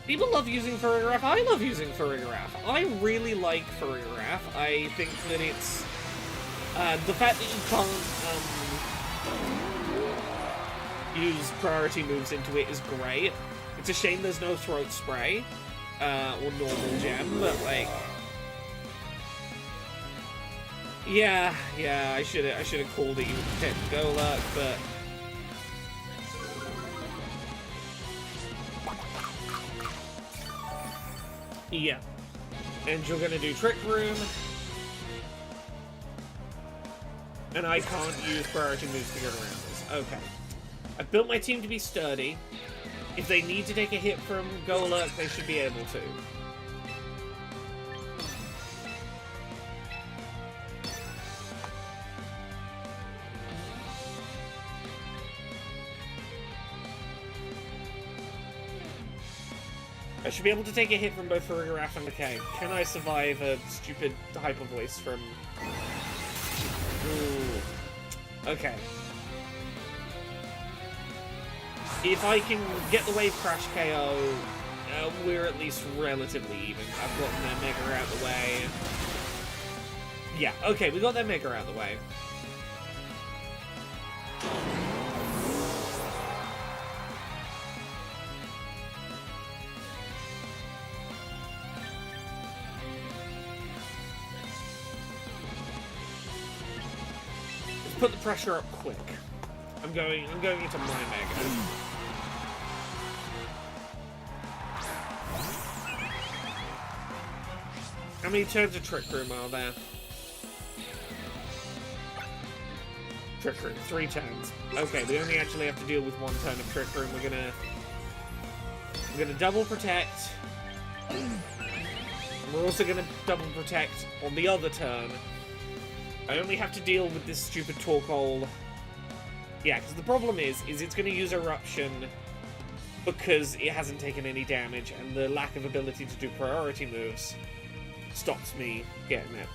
People love using Farigiraf. I love using Farigiraf. I really like Farigiraf. I think that it's... the fact that you can't use priority moves into it is great. It's a shame there's no Throat Spray. Or normal gem, but like, yeah, I should have called it you would protect Golurk, but yeah. And you're gonna do Trick Room, and I can't use priority moves to get around this. Okay, I've built my team to be sturdy. If they need to take a hit from Golurk, they should be able to. I should be able to take a hit from both Farigiraf and Decay. Can I survive a stupid hyper voice from... Ooh. Okay. If I can get the Wave Crash KO, we're at least relatively even. I've gotten their Mega out of the way. Yeah, okay, we got their Mega out of the way. Let's put the pressure up quick. I'm going into my Mega. How many turns of Trick Room are there? Trick Room, 3 turns. Okay, we only actually have to deal with 1 turn of Trick Room. We're gonna double protect. We're also gonna double protect on the other turn. I only have to deal with this stupid Torkoal. Yeah, because the problem is it's gonna use Eruption because it hasn't taken any damage, and the lack of ability to do priority moves stops me getting it.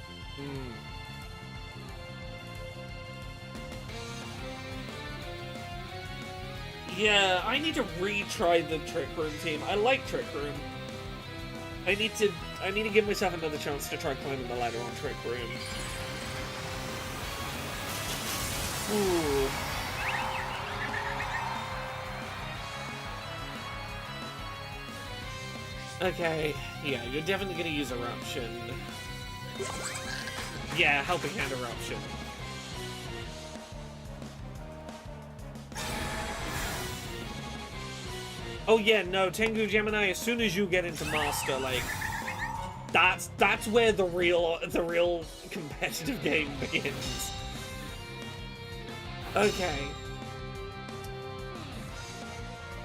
Yeah, I need to retry the Trick Room team. I like Trick Room. I need to give myself another chance to try climbing the ladder on Trick Room. Ooh. Okay, yeah, you're definitely gonna use Eruption. Yeah, Helping Hand Eruption. Oh yeah, no, Tengu Gemini, as soon as you get into Master, like, that's where the real competitive game begins. Okay.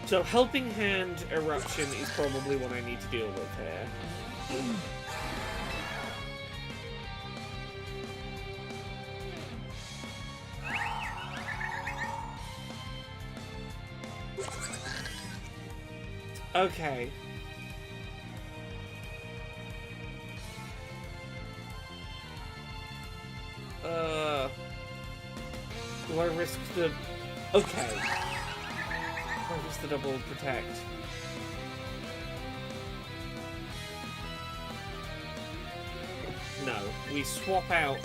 So Helping Hand Eruption is probably what I need to deal with here. Okay. Do I risk the... Okay. I risk the double protect. No. We swap out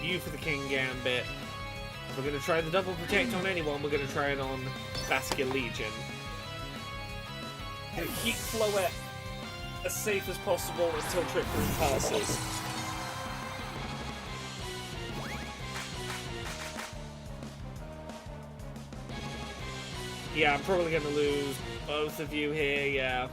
you for the King Gambit. If we're going to try the double protect on anyone, we're going to try it on Vascular Legion. And keep Floette as safe as possible until Trick Room passes. Yeah, I'm probably going to lose both of you here, yeah.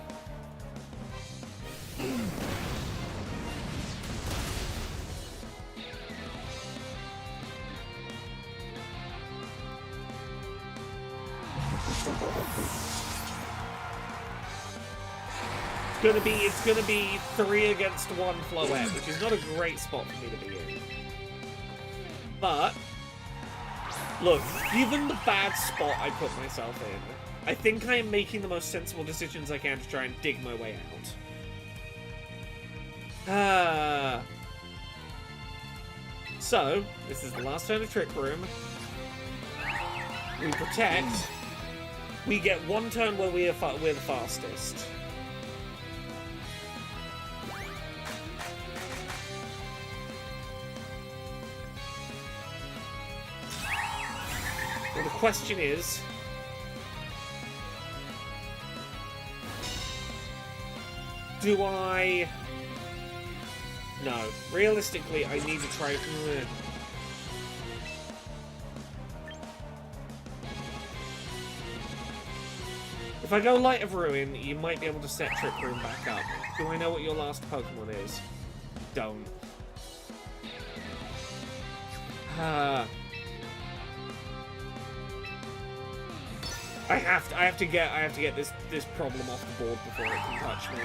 It's gonna be 3 against 1 Floette, which is not a great spot for me to be in. But look, given the bad spot I put myself in, I think I am making the most sensible decisions I can to try and dig my way out. So, this is the last turn of Trick Room. We protect. We get 1 turn where we're the fastest. Well, the question is... do I... No. Realistically, I need to try... If I go Light of Ruin, you might be able to set Trick Room back up. Do I know what your last Pokemon is? Don't. I have to get this problem off the board before it can touch me.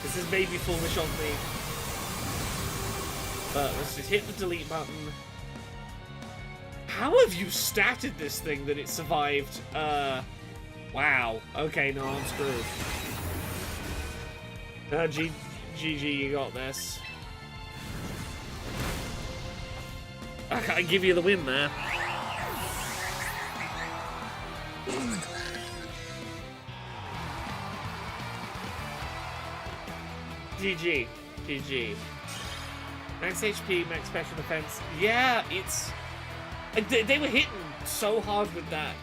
This is maybe foolish of me. But let's just hit the delete button. How have you statted this thing that it survived? Wow. Okay, no, I'm screwed. GG, you got this. I can't give you the win there. GG. GG. Max HP, max special defense. Yeah, it's... They were hitting so hard with that.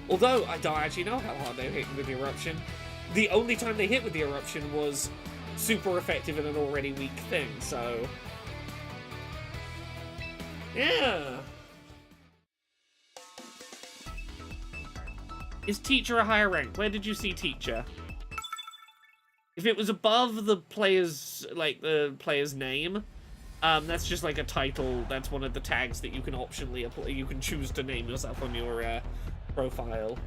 Although, I don't actually know how hard they were hitting with the Eruption. The only time they hit with the Eruption was super effective in an already weak thing, so... Yeah. Is Teacher a higher rank? Where did you see Teacher? If it was above the player's, like, the player's name, that's just like a title. That's one of the tags that you can optionally apply. You can choose to name yourself on your profile.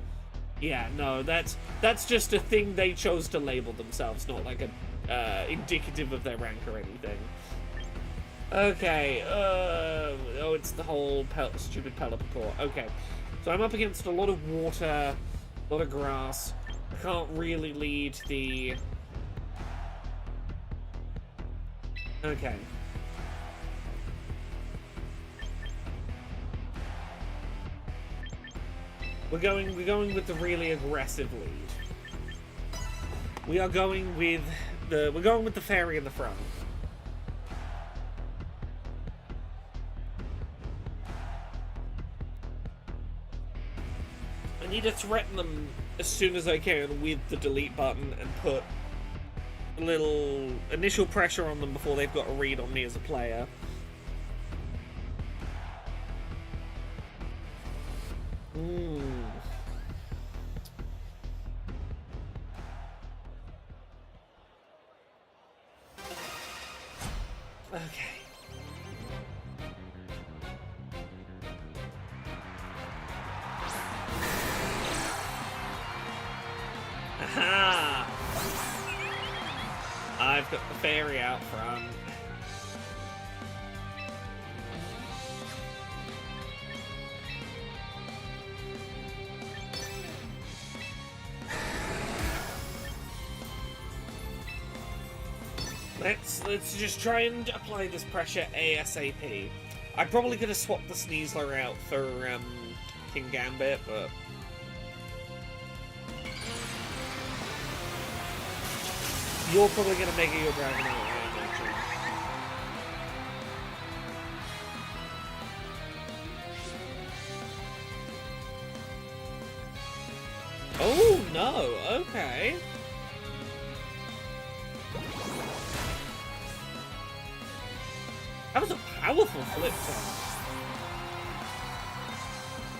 Yeah, no, that's just a thing they chose to label themselves, not like a indicative of their rank or anything. Okay, oh, it's the whole stupid Pelipper. Okay, so I'm up against a lot of water A lot of grass. I can't really lead the... Okay. We're going with the really aggressive lead. We're going with the fairy in the front. I need to threaten them as soon as I can with the delete button and put a little initial pressure on them before they've got a read on me as a player. Okay. Aha! I've got the fairy out front. Let's just try and apply this pressure ASAP. I probably could have swapped the Sneasler out for King Gambit, but you're probably gonna Mega your Dragon out, I imagine. Oh no! Okay. That was a powerful flip turn.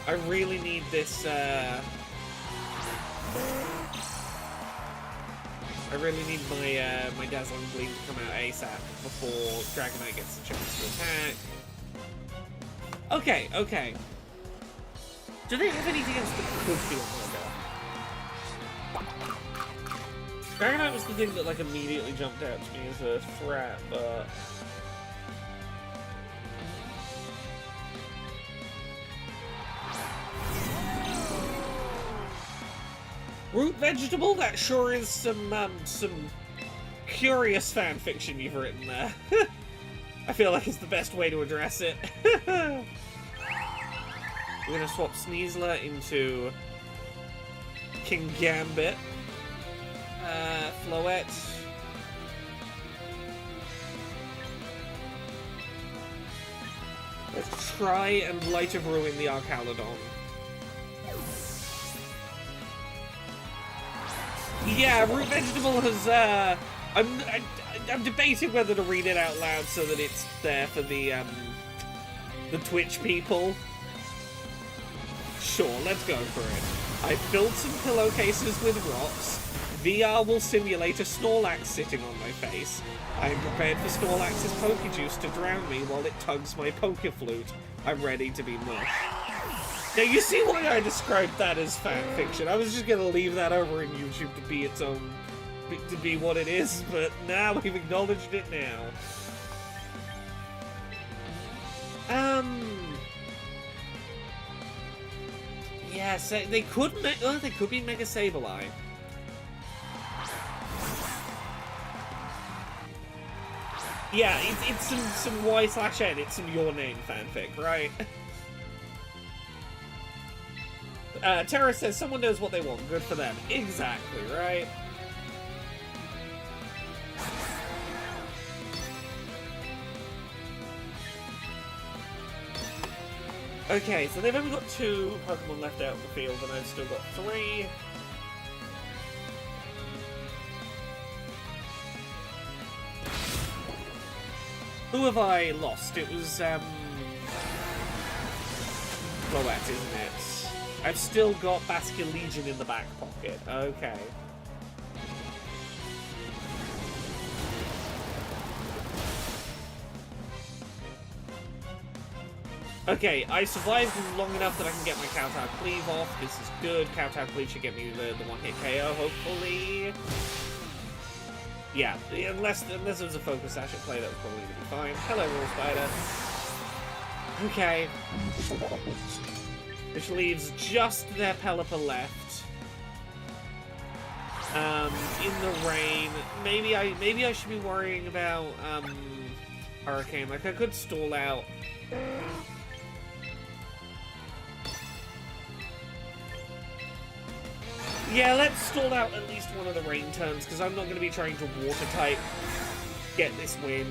I really need this, I really need my, my Dazzling Gleam to come out ASAP before Dragonite gets a chance to attack. Okay, okay. Do they have anything else that could be on Mega? Dragonite was the thing that, like, immediately jumped out to me as a threat, but... Root vegetable? That sure is some curious fan fiction you've written there. I feel like it's the best way to address it. We're gonna swap Sneasler into King Gambit. Floette. Let's try and Light of Ruin the Archaludon. Yeah, Root Vegetable has, I'm debating whether to read it out loud so that it's there for the Twitch people. Sure, let's go for it. I've built some pillowcases with rocks. VR will simulate a Snorlax sitting on my face. I am prepared for Snorlax's Pokejuice to drown me while it tugs my Pokeflute. I'm ready to be mush. Now you see why I described that as fanfiction. I was just gonna leave that over in YouTube to be its own, to be what it is, but now we've acknowledged it now. Yes, they could they could be Mega Sableye. Yeah, it's some Y/N, it's some Your Name fanfic, right? Terra says someone knows what they want. Good for them. Exactly, right? Okay, so they've only got 2 Pokemon left out in the field, and I've still got 3. Who have I lost? It was, Floette, isn't it? I've still got Basculegion in the back pocket. Okay. Okay, I survived long enough that I can get my Kowtow Cleave off. This is good. Kowtow Cleave should get me the one-hit KO, hopefully. Yeah, unless it was a Focus Sash at play, that was probably going to be fine. Hello, Roll Spider. Okay. Which leaves just their Pelipper left. in the rain. Maybe I should be worrying about Hurricane. Like, I could stall out. Yeah, let's stall out at least one of the rain turns, because I'm not going to be trying to water type get this win.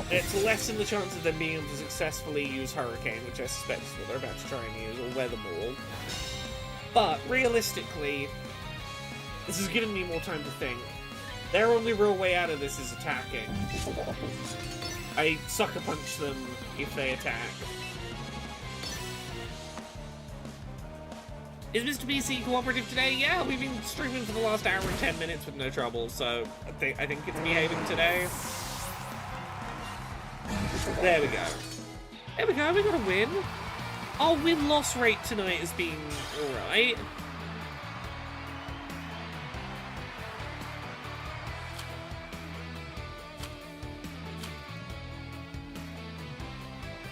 It's lessen the chance of them being able to successfully use Hurricane, which I suspect is what they're about to try and use, or Weather Ball. But, realistically, this has given me more time to think. Their only real way out of this is attacking. I sucker punch them if they attack. Is Mr. BC cooperative today? Yeah, we've been streaming for the last hour and 10 minutes with no trouble, so I think it's behaving today. There we go. There we go, we got a win. Our win-loss rate tonight has been alright.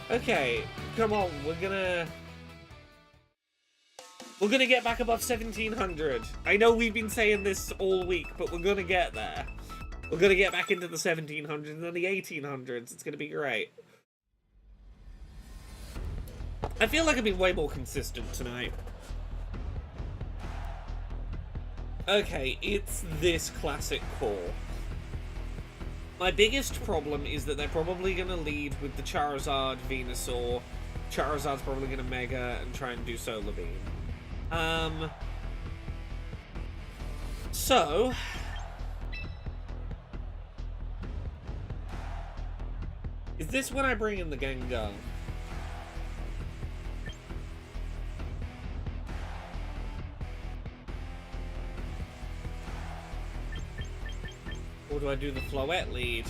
Okay, come on, we're gonna get back above 1700. I know we've been saying this all week, but we're gonna get there. We're gonna get back into the 1700s and then the 1800s. It's gonna be great. I feel like I've been way more consistent tonight. Okay, it's this classic core. My biggest problem is that they're probably gonna lead with the Charizard, Venusaur. Charizard's probably gonna Mega and try and do Solar Beam. So... is this when I bring in the Gengar? Or do I do the Floette lead?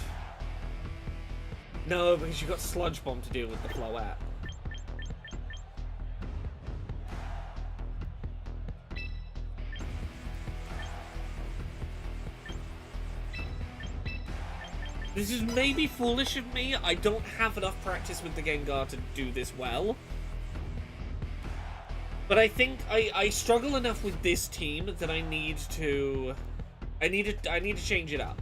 No, because you've got Sludge Bomb to deal with the Floette. This is maybe foolish of me. I don't have enough practice with the Gengar to do this well. But I think I struggle enough with this team that I need to change it up.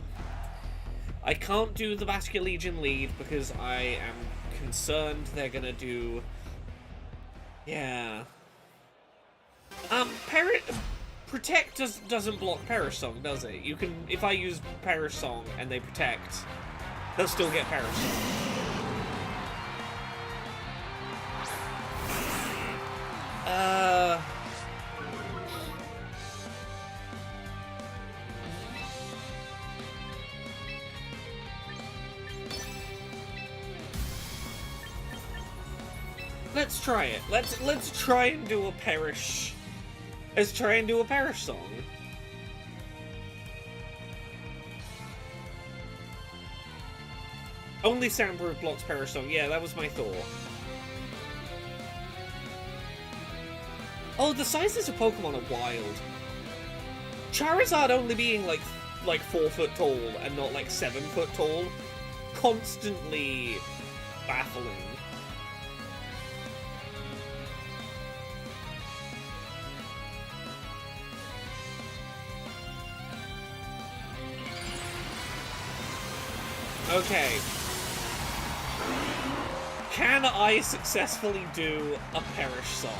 I can't do the Vascular Legion lead because I am concerned they're gonna do... yeah. Protect doesn't block Perish Song, does it? You can, if I use Perish Song and they protect, they'll still get Perish Song. Let's try it. Let's try and do a Perish. Let's try and do a Perish Song. Only Soundproof blocks Perish Song. Yeah, that was my thought. Oh, the sizes of Pokemon are wild. Charizard only being like 4 foot tall and not like 7 foot tall, constantly baffling. Okay. Can I successfully do a Perish Song?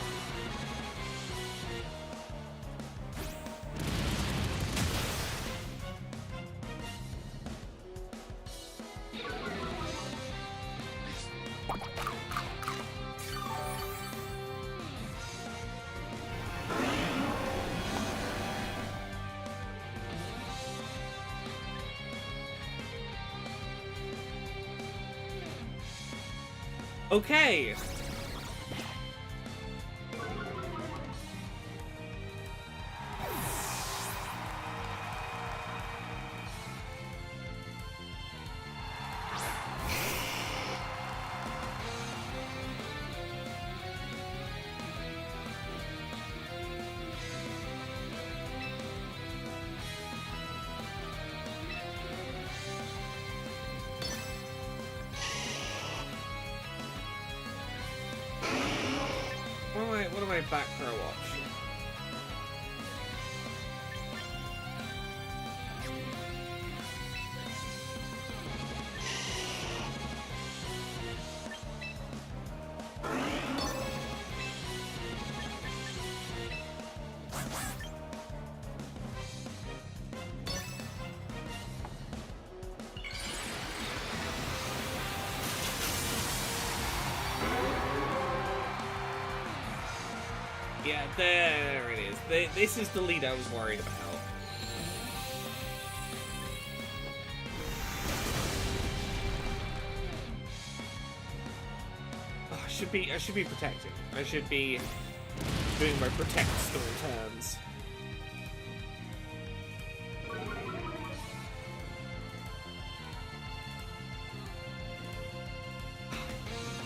Okay. What are my back row options? Yeah, there it is. This is the lead I was worried about. Oh, I should be protecting. I should be doing my protect skill turns.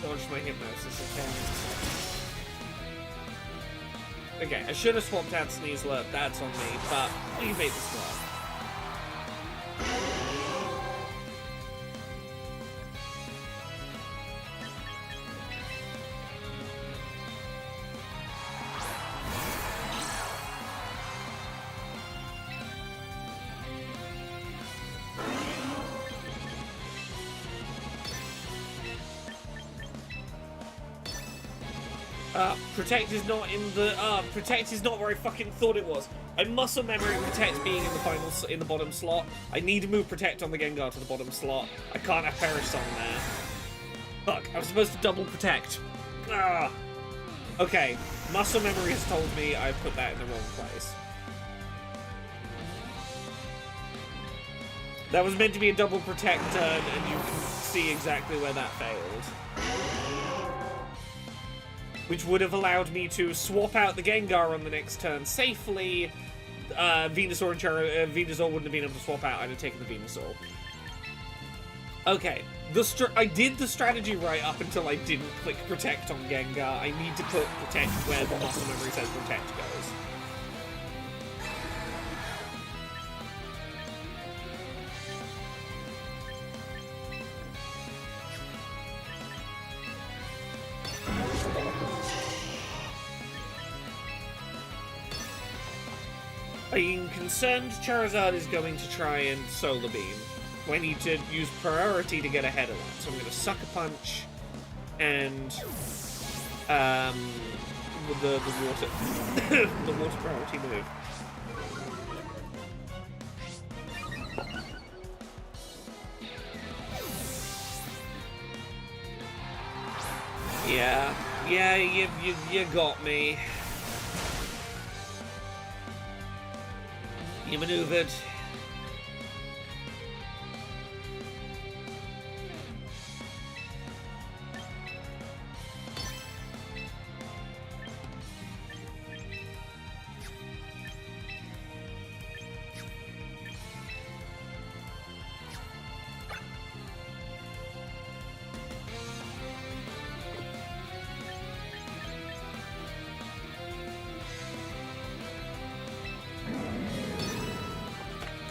Dodged my hypnosis attempt. Okay, I should have swapped out Sneeze Alert, that's on me, but we made this work. Protect is not in the. Protect is not where I fucking thought it was. I muscle memory Protect being in the bottom slot. I need to move Protect on the Gengar to the bottom slot. I can't have Perish Song there. Fuck, I was supposed to double Protect. Ah. Okay, muscle memory has told me I put that in the wrong place. That was meant to be a double Protect turn, and you can see exactly where that failed. Which would have allowed me to swap out the Gengar on the next turn safely. Venusaur and Venusaur wouldn't have been able to swap out. I'd have taken the Venusaur. Okay, I did the strategy right up until I didn't click Protect on Gengar. I need to put Protect where the muscle memory says Protect goes. I'm concerned Charizard is going to try and Solar Beam. I need to use priority to get ahead of that. So I'm going to Sucker Punch and the water the water priority move. Yeah, you got me. You maneuvered.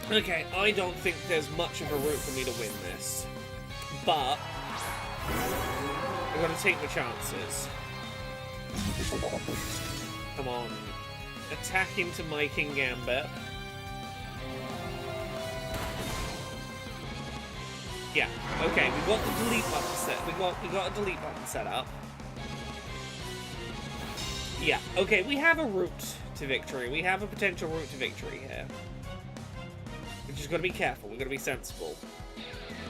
Okay, I don't think there's much of a route for me to win this, but I'm gonna take my chances. Come on. Attack into my King Gambit. Yeah, okay, we got the delete button set. We got a delete button set up. Yeah, okay, we have a route to victory. We have a potential route to victory here. We just gotta be careful, we gotta be sensible.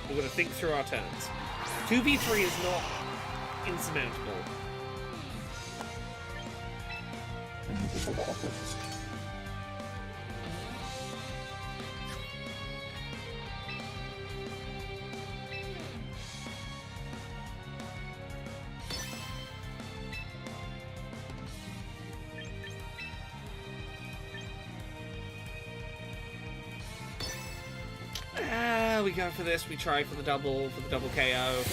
We gotta think through our turns. 2v3 is not insurmountable. We go for this, we try for the double KO.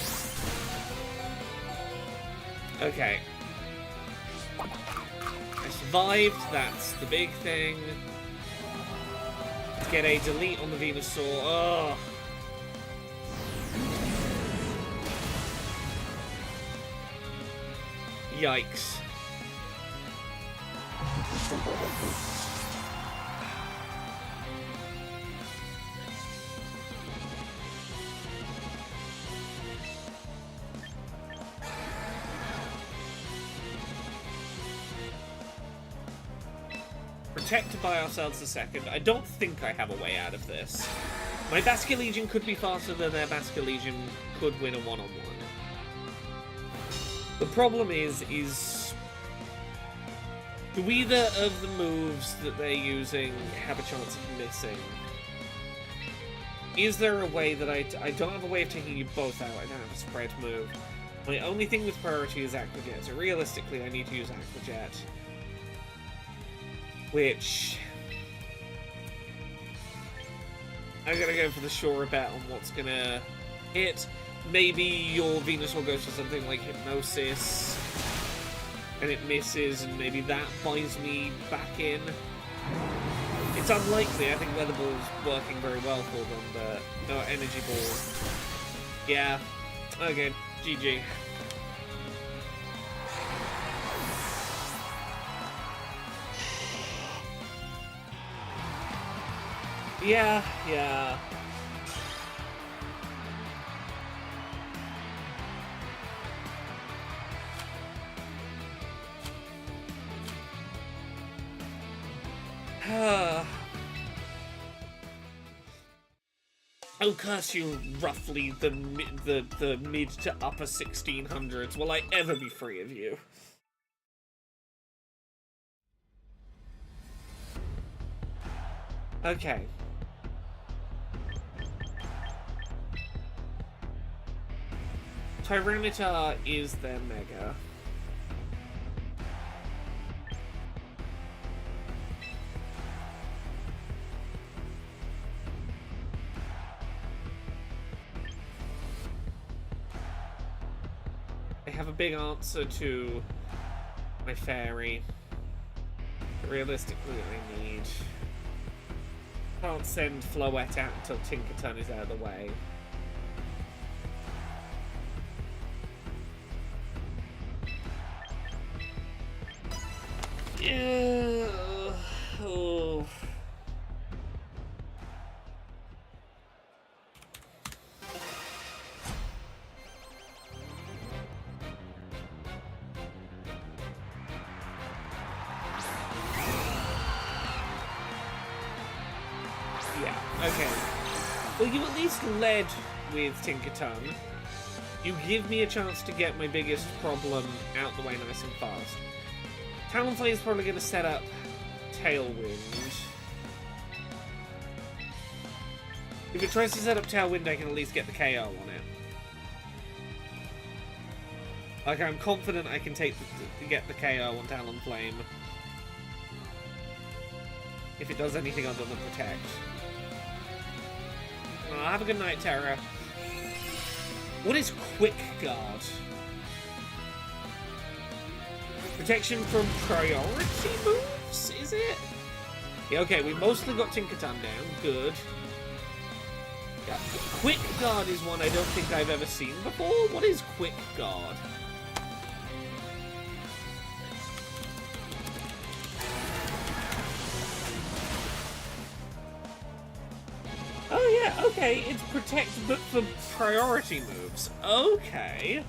Okay. I survived, that's the big thing. Get a delete on the Venusaur. Oh. Yikes. Protect to buy ourselves a second. I don't think I have a way out of this. My Basculegion could be faster than their Basculegion could win a one-on-one. The problem is Do either of the moves that they're using have a chance of missing? Is there a way that I don't have a way of taking you both out? I don't have a spread move. My only thing with priority is Aqua Jet, so realistically I need to use Aqua Jet. Which... I'm gonna go for the surer bet on what's gonna hit. Maybe your Venusaur goes for something like Hypnosis, and it misses, and maybe that buys me back in. It's unlikely. I think Weather Ball's working very well for them, but no, Energy Ball. Yeah. Okay. GG. Yeah. Oh, curse you, roughly the mid to upper 1600s. Will I ever be free of you? Okay. Tyranitar is their Mega. I have a big answer to my fairy. Realistically, I need... Can't send Floette out until Tinkaton is out of the way. Yeah. Oh. Yeah, okay. Well, you at least led with Tinkaton. You give me a chance to get my biggest problem out the way nice and fast. Talonflame is probably going to set up Tailwind. If it tries to set up Tailwind, I can at least get the KO on it. Like, I'm confident I can get the KO on Talonflame. If it does anything other than Protect. Oh, have a good night, Terra. What is Quick Guard? Protection from priority moves, is it? Yeah, okay, we mostly got Tinkaton down. Good. Yeah, Quick Guard is one I don't think I've ever seen before. What is Quick Guard? Oh yeah, okay, it's Protect but for priority moves. Okay.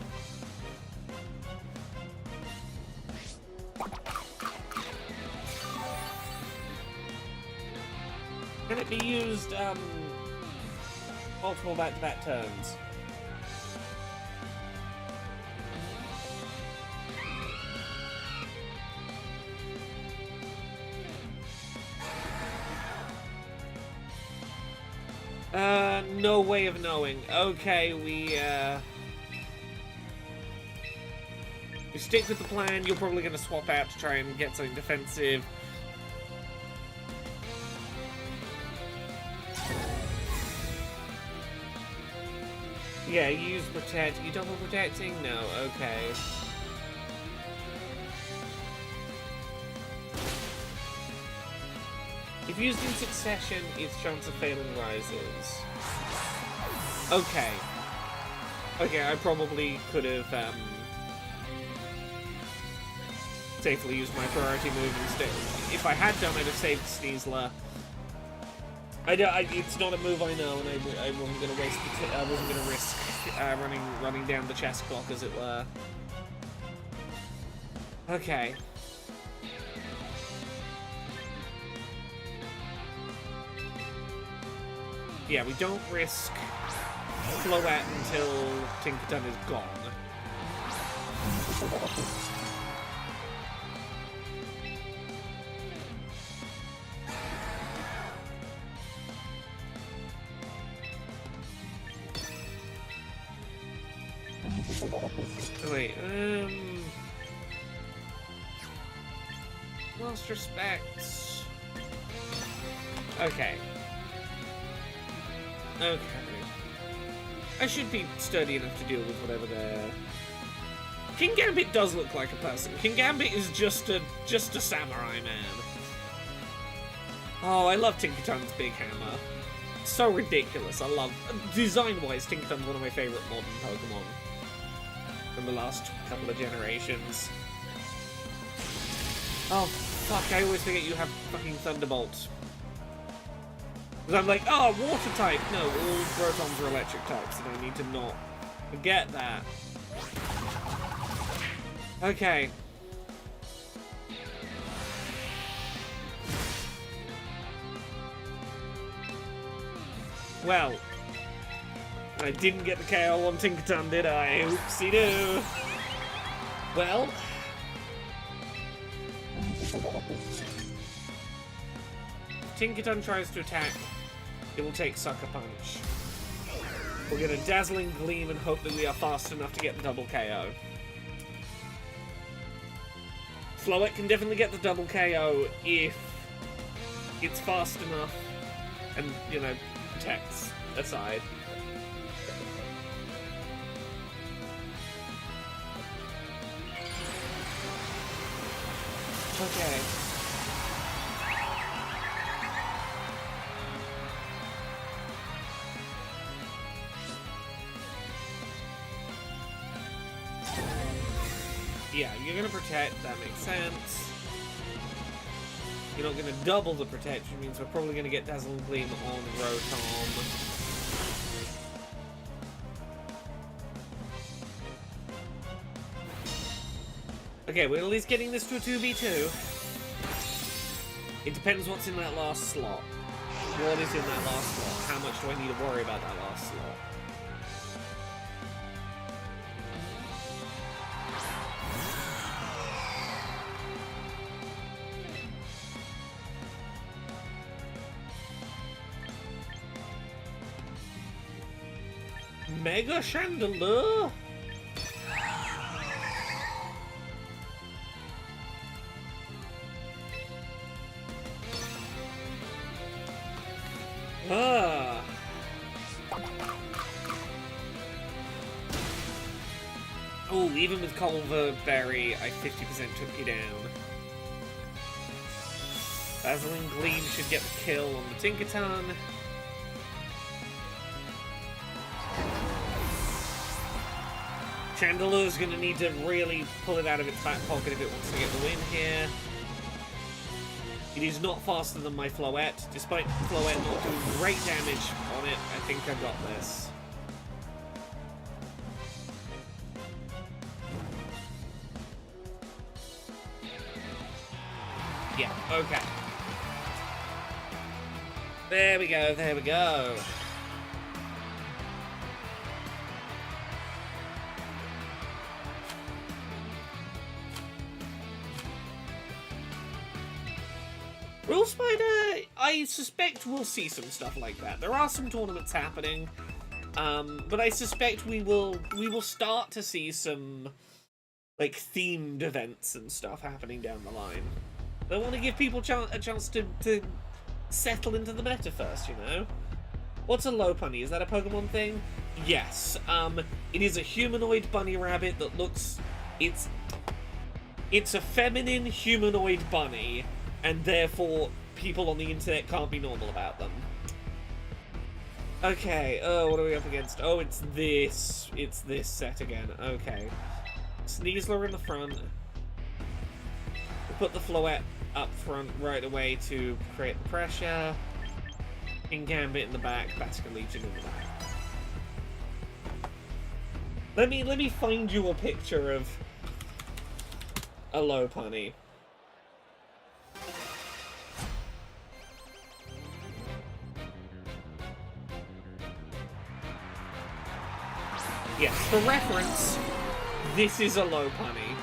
Can it be used, multiple back-to-back turns? No way of knowing. Okay, we stick with the plan. You're probably going to swap out to try and get something defensive. Yeah, you use Protect. You double protecting? No, okay. If used in succession, its chance of failing rises. Okay. Okay, I probably could have safely used my priority move instead. If I had done, I'd have saved Sneasler. It's not a move I know, and I wasn't going to waste. I wasn't going to risk running down the chess clock, as it were. Okay. Yeah, we don't risk Floette until Tinkaton is gone. Oh, wait, Lost respect. Okay. Okay. I should be sturdy enough to deal with whatever they're... King Gambit does look like a person. King Gambit is just a samurai man. Oh, I love Tinkaton's big hammer. It's so ridiculous. I love... Design-wise, Tinkaton's one of my favourite modern Pokemon from the last couple of generations. Oh, fuck, I always forget you have fucking Thunderbolts. Because I'm like, oh, water type. No, all Protons are electric types, and I need to not forget that. Okay. Well, I didn't get the KO on Tinkaton, did I? Oopsie-doo. Well... If Tinkaton tries to attack, it will take Sucker Punch. We'll get a Dazzling Gleam and hope that we are fast enough to get the double KO. Floette can definitely get the double KO if it's fast enough and, you know, protects aside. Okay. Yeah, you're gonna protect, that makes sense. You're not gonna double the protection, means we're probably gonna get Dazzling Gleam on Rotom. Okay, we're at least getting this to a 2v2. It depends what's in that last slot. What is in that last slot? How much do I need to worry about that last slot? Mega Chandelier? Ah. Oh, even with Culver Berry, I 50% took you down. Dazzling Gleam should get the kill on the Tinkaton. Chandelur's gonna need to really pull it out of its back pocket if it wants to get the win here. It is not faster than my Floette. Despite Floette not doing great damage on it, I think I've got this. Yeah, okay. There we go, there we go. Rule Spider, I suspect we'll see some stuff like that. There are some tournaments happening, but I suspect we will start to see some like themed events and stuff happening down the line. I want to give people a chance to settle into the meta first, you know? What's a Lopunny? Is that a Pokemon thing? Yes. It is a humanoid bunny rabbit that looks... It's a feminine humanoid bunny, and therefore people on the internet can't be normal about them. Okay, what are we up against? Oh, it's this set again. Okay. Sneasler in the front. We'll put the Floette up front right away to create the pressure. King Gambit in the back, Batico Legion in the back. Let me find you a picture of a Lopunny. Yes, for reference, this is a Lopunny.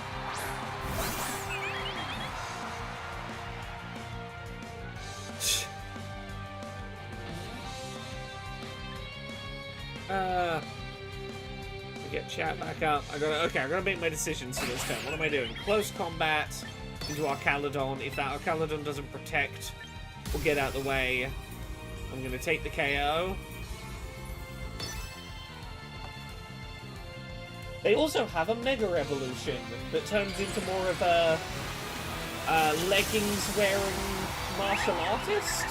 Get chat back up. I gotta make my decisions for this turn. What am I doing? Close combat into Archaludon. If that Archaludon doesn't protect or get out of the way, I'm gonna take the KO. They also have a Mega Evolution that turns into more of a leggings-wearing martial artist.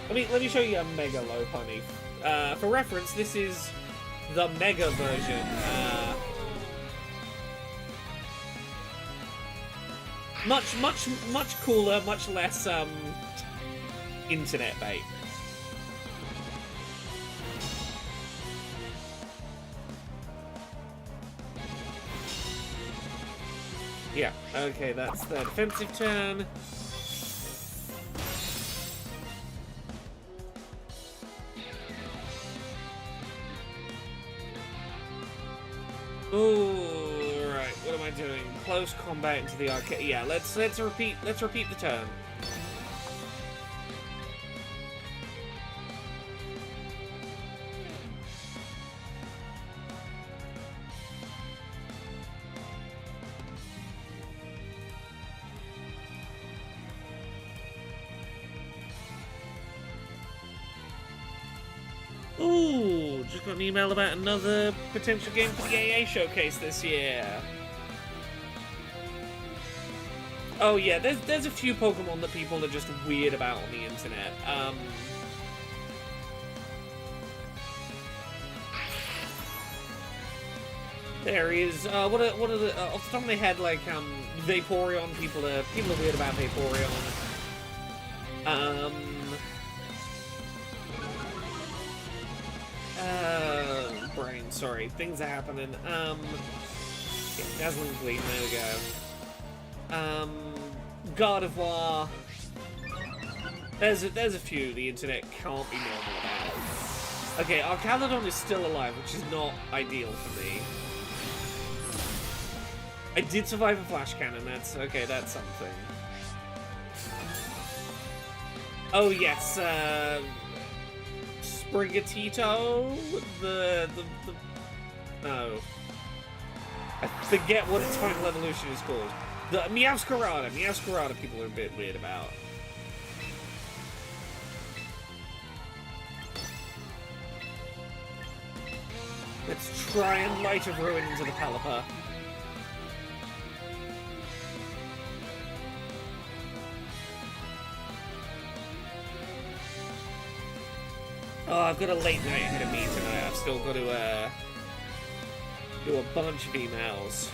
Let me show you a Mega Lopunny. For reference, this is the Mega version. Much cooler, much less internet bait. Yeah, okay, that's the defensive turn. Ooh, right, what am I doing? Close combat into the arcade. Yeah, let's repeat the turn. Ooh, just got an email about another potential game for the AA showcase this year. Oh yeah, there's a few Pokemon that people are just weird about on the internet. There is what are the off the top of my head, like Vaporeon. People are weird about Vaporeon. Brain, sorry. Things are happening. Yeah, Dazzling Gleam, there we go. Gardevoir. There's a few the internet can't be normal about. Okay, Archaludon is still alive, which is not ideal for me. I did survive a flash cannon, that's something. Oh yes, Sprigatito? No. I forget what its final evolution is called. The Meowscarada. Meowscarada people are a bit weird about. Let's try and Light of Ruin into the Pelipper. Oh, I've got a late night ahead of me tonight. I've still got to do a bunch of emails.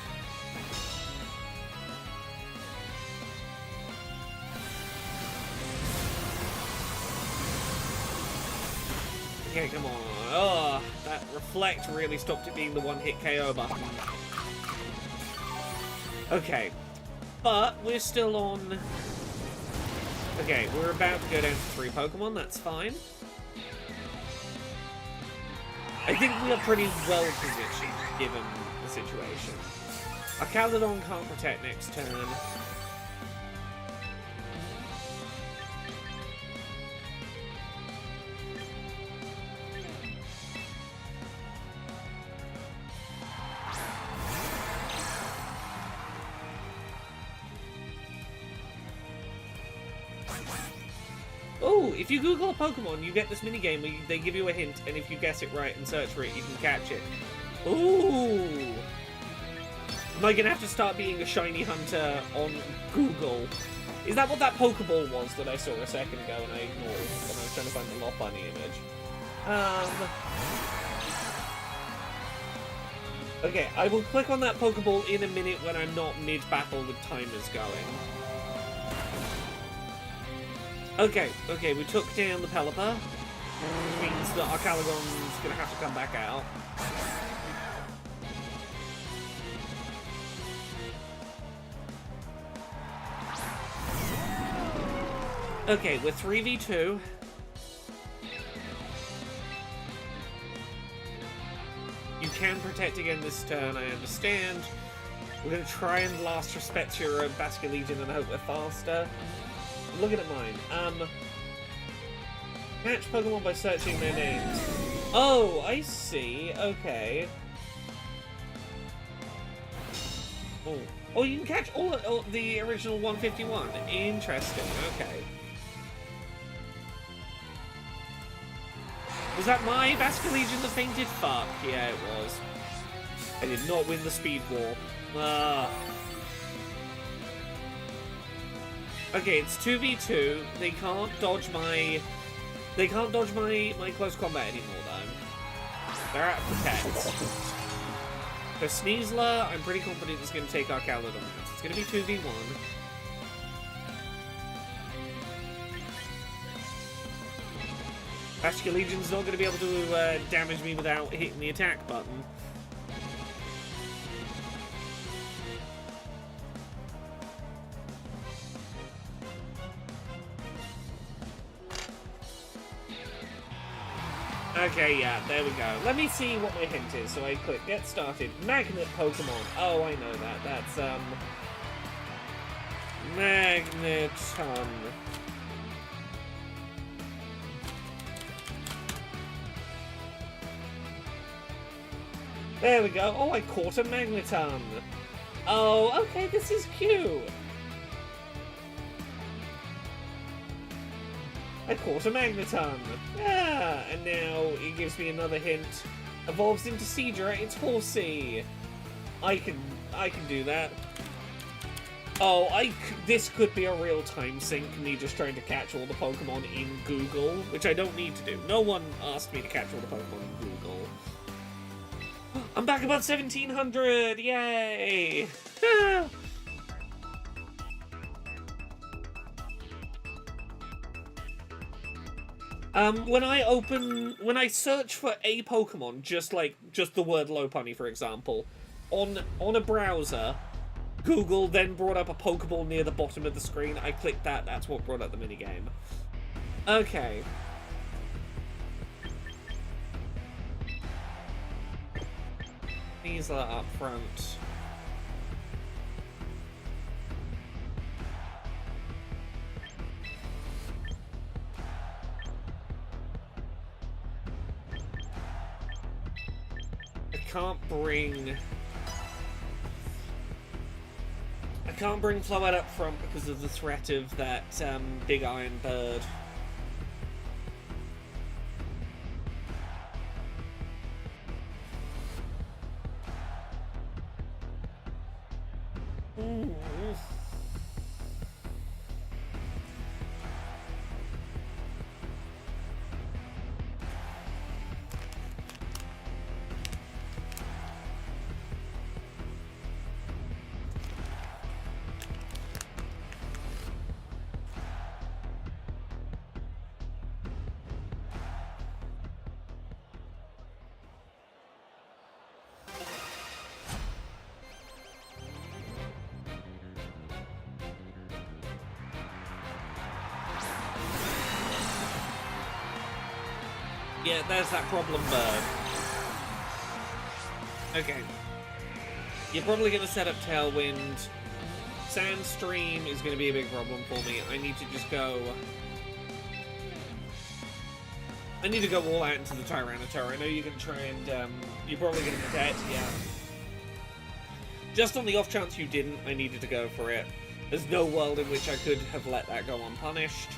Okay, come on. Oh, that Reflect really stopped it being the one-hit KO button. Okay, but we're still on... Okay, we're about to go down to 3 Pokemon, that's fine. I think we are pretty well positioned, given the situation. Archaludon can't protect next turn. Oh, if you Google a Pokemon, you get this minigame where they give you a hint, and if you guess it right and search for it, you can catch it. Ooh! Am I gonna have to start being a shiny hunter on Google? Is that what that Pokeball was that I saw a second ago and I ignored when I was trying to find the Lopunny image? Okay, I will click on that Pokeball in a minute when I'm not mid-battle with timers going. Okay, we took down the Pelipper, which means that Archaludon's gonna have to come back out. Okay, we're 3v2. You can protect again this turn, I understand. We're gonna try and last respect your Basculegion and hope we're faster. Looking at mine. Catch Pokemon by searching their names. Oh, I see. Okay. Oh, oh, you can catch all the original 151. Interesting. Okay. Was that my Basculegion that fainted? Fuck. Yeah, it was. I did not win the speed war. Okay, it's 2v2. They can't dodge my close combat anymore though. They're out of protect. For Sneasler, I'm pretty confident it's going to take our Calendar Mats. It's going to be 2v1. Basculegion's not going to be able to damage me without hitting the attack button. Okay, yeah, there we go. Let me see what my hint is. So I click Get Started. Magnet Pokemon. Oh, I know that. That's, Magneton. There we go. Oh, I caught a Magneton. Oh, okay, this is cute. I caught a Magneton. Ah, and now it gives me another hint. Evolves into Seadra. It's Horsey. I can do that. Oh, this could be a real time sink. Me just trying to catch all the Pokemon in Google, which I don't need to do. No one asked me to catch all the Pokemon in Google. I'm back about 1700. Yay! Ah. When I search for a Pokemon, just the word Lopunny, for example, on a browser, Google then brought up a Pokeball near the bottom of the screen. I clicked that, that's what brought up the minigame. Okay. These are up front. I can't bring Floette up front because of the threat of that big iron bird. Yeah, there's that problem bird. Okay. You're probably going to set up Tailwind. Sandstream is going to be a big problem for me. I need to just go... I need to go all out into the Tyranitar. I know you're going to try and... you're probably going to protect, yeah. Just on the off chance you didn't, I needed to go for it. There's no world in which I could have let that go unpunished.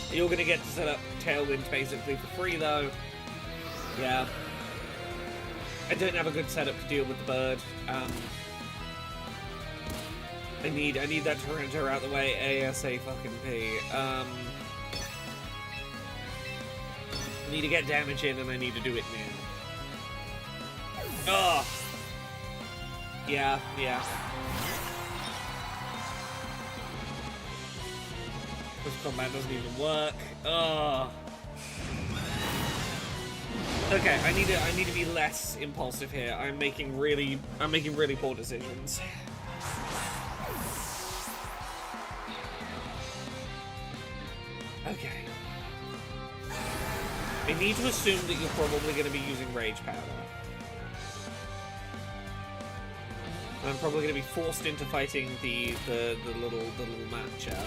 You're going to get to set up Tailwind basically for free, though. Yeah. I don't have a good setup to deal with the bird. I need that Tyranitar out the way ASAP. I need to get damage in, and I need to do it now. Ugh. Yeah. This combat doesn't even work. Ugh. Okay, I need to be less impulsive here. I'm making really poor decisions. Okay. I need to assume that you're probably going to be using Rage Powder. And I'm probably going to be forced into fighting the little matcher.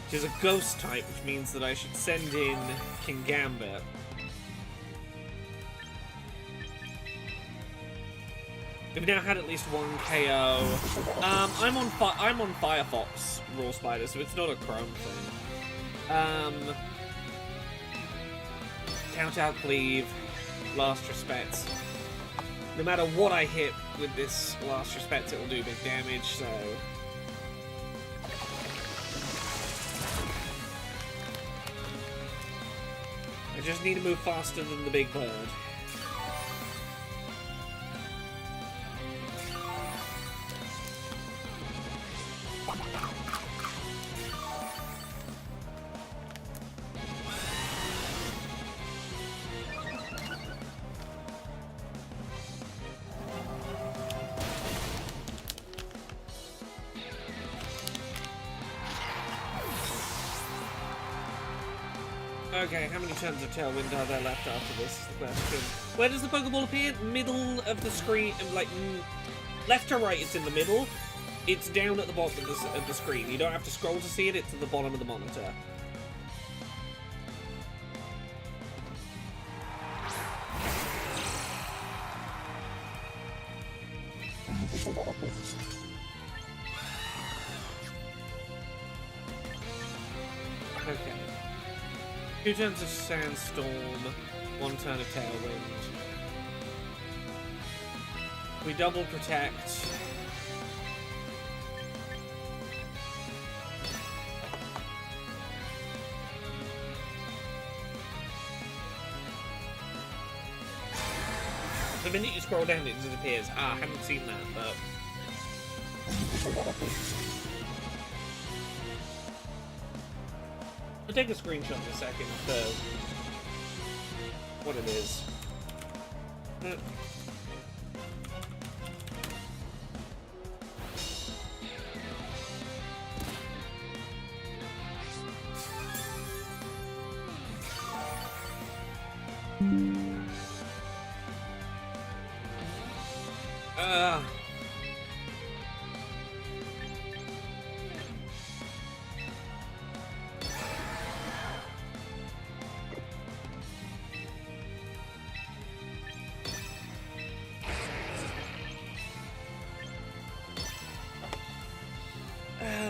which is a ghost type, which means that I should send in King Gambit. We've now had at least one KO. I'm on Firefox Raw Spider, so it's not a Chrome thing. Count out Cleave, Last Respect. No matter what I hit with this Last Respect, it will do big damage, so... I just need to move faster than the big bird. Okay, how many turns of Tailwind are there left after this is the question. Where does the Pokeball appear? Middle of the screen, like, left to right it's in the middle. It's down at the bottom of the screen. You don't have to scroll to see it, it's at the bottom of the monitor. Okay. 2 turns of Sandstorm, 1 turn of Tailwind. We double protect. The minute you scroll down, it disappears. Ah, I haven't seen that, but... I'll take a screenshot in a second for what it is.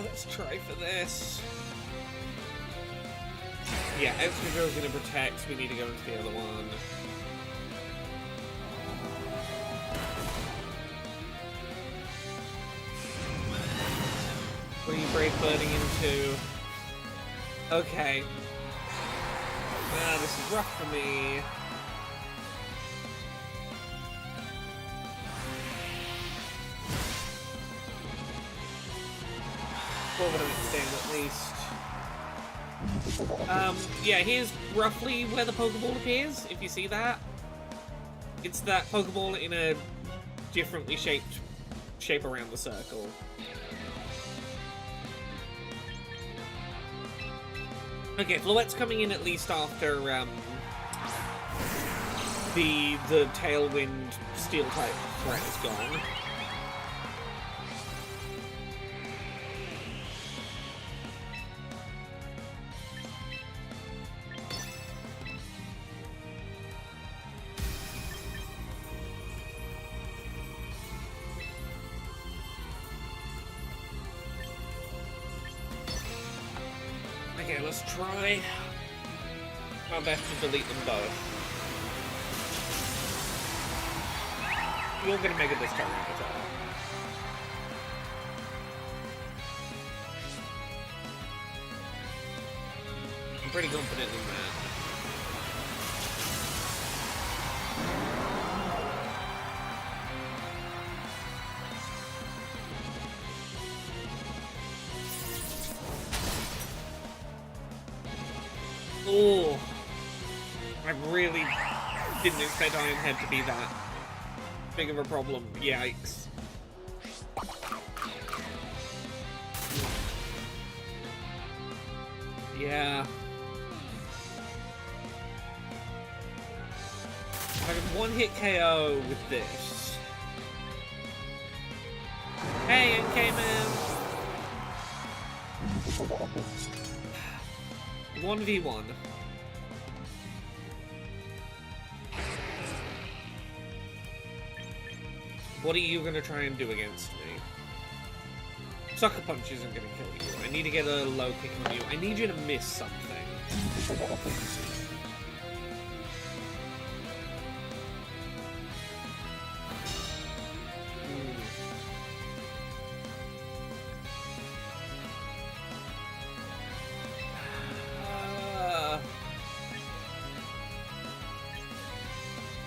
Let's try for this. Yeah, Excadrill's gonna protect. We need to go into the other one. What are you brave birding into? Okay. This is rough for me. At least. Yeah, here's roughly where the Pokeball appears, if you see that. It's that Pokeball in a differently shaped shape around the circle. Okay, Floette's coming in at least after the Tailwind Steel type threat is gone. Okay, let's try my best to delete them both. You're gonna make it this time, attack. I'm pretty confident in that. Oh, I really didn't expect Iron Head to be that big of a problem. Yikes. Yeah. If I can one-hit KO with this. Hey, NK Man! 1v1. What are you gonna try and do against me? Sucker Punch isn't gonna kill you. I need to get a low kick on you. I need you to miss something.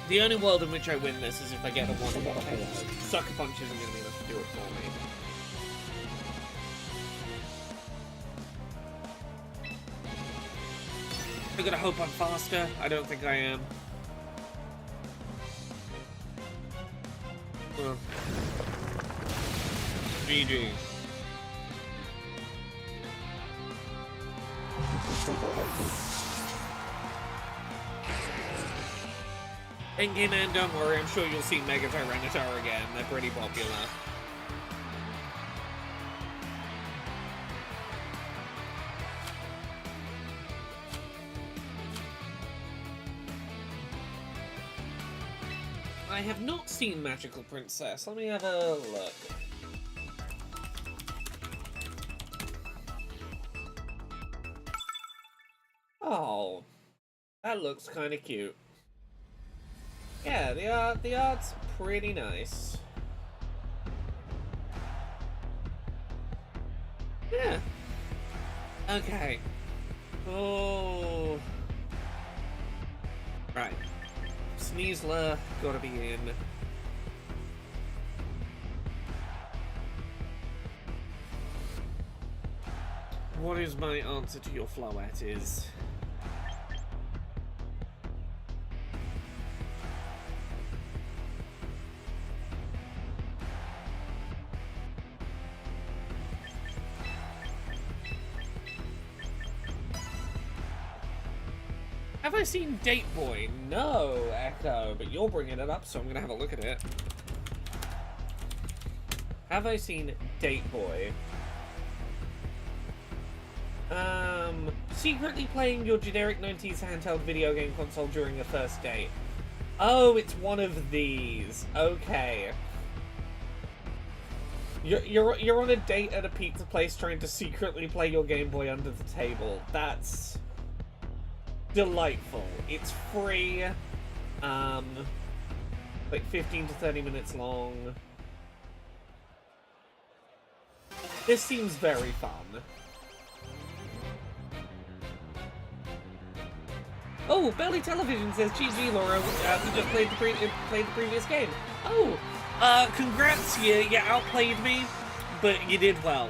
The only world in which I win this is if I get a 1-hit KO. Sucker Punch isn't going to be enough to do it for me. I'm going to hope I'm faster. I don't think I am. GG. Endgame Man, don't worry, I'm sure you'll see Mega Tyranitar again. They're pretty popular. I have not seen Magical Princess. Let me have a look. Oh, that looks kind of cute. Yeah, the art's pretty nice. Yeah. Okay. Oh. Right. Sneasler gotta be in. What is my answer to your Floette is? Have I seen Date Boy? No, Echo, but you're bringing it up, so I'm gonna have a look at it. Have I seen Date Boy? Secretly playing your generic 90s handheld video game console during a first date. Oh, it's one of these. Okay. You're on a date at a pizza place trying to secretly play your Game Boy under the table. That's delightful. It's free. Like 15 to 30 minutes long. This seems very fun. Oh, Belly Television says, GG, Laura, we just played the previous game. Oh, congrats, you outplayed me, but you did well.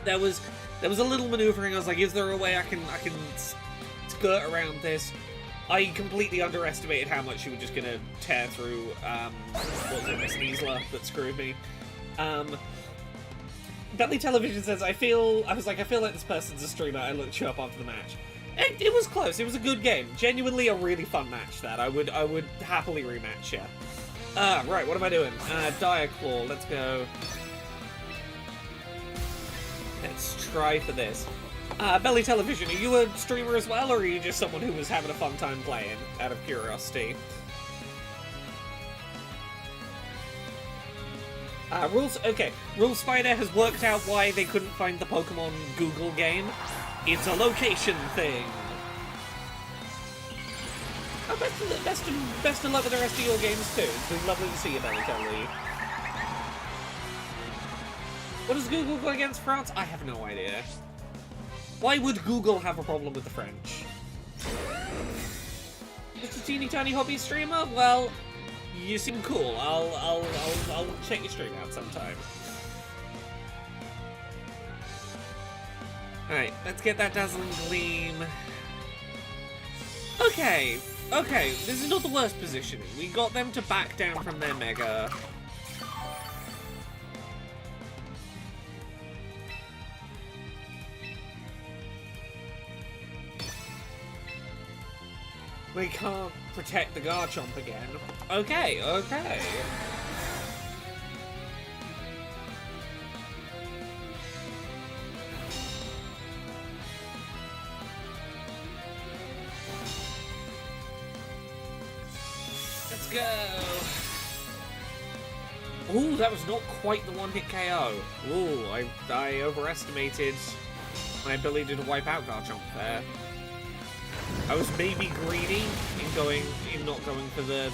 There was a little maneuvering. I was like, is there a way I can skirt around this? I completely underestimated how much you were just gonna tear through, what was it, Miss Niesler that screwed me. Belly Television says, I feel like this person's a streamer. I looked you up after the match. It was close. It was a good game. Genuinely a really fun match, that. I would happily rematch, yeah. Right, what am I doing? Dire Claw, let's go. Let's try for this. Belly Television, are you a streamer as well, or are you just someone who was having a fun time playing, out of curiosity? Rule Spider has worked out why they couldn't find the Pokemon Google game. It's a location thing. Oh, best of luck with the rest of your games too. It's been lovely to see you, Belly Telly. What does Google go against France? I have no idea. Why would Google have a problem with the French? Just a teeny tiny hobby streamer? Well, you seem cool. I'll check your stream out sometime. Alright, let's get that Dazzling Gleam. Okay, this is not the worst positioning. We got them to back down from their Mega. We can't protect the Garchomp again. Okay. go. Ooh, that was not quite the one-hit KO. Ooh, I overestimated my ability to wipe out Garchomp there. I was maybe greedy in not going for the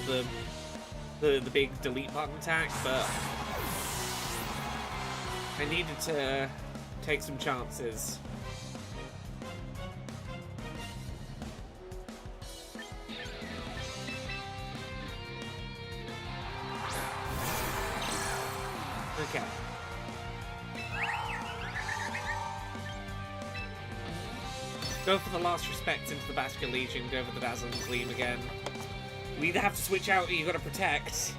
big delete button attack, but I needed to take some chances. Okay. Go for the last respect into the Basket Legion, go for the Dazzling Gleam again. We either have to switch out or you gotta protect.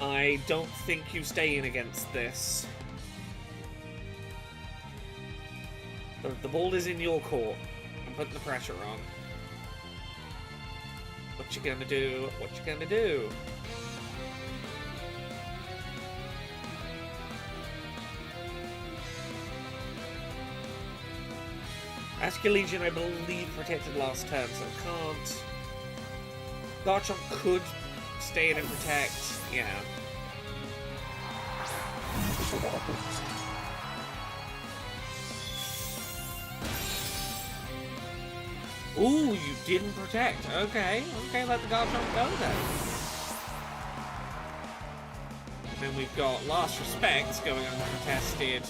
I don't think you stay in against this. The ball is in your court. I'm putting the pressure on. What you gonna do? What you gonna do? Basket Legion, I believe, protected last turn, so I can't. Garchomp could stay in and protect. Yeah. Ooh, you didn't protect. Okay, okay, let the Garchomp go then. And then we've got Last Respect going uncontested.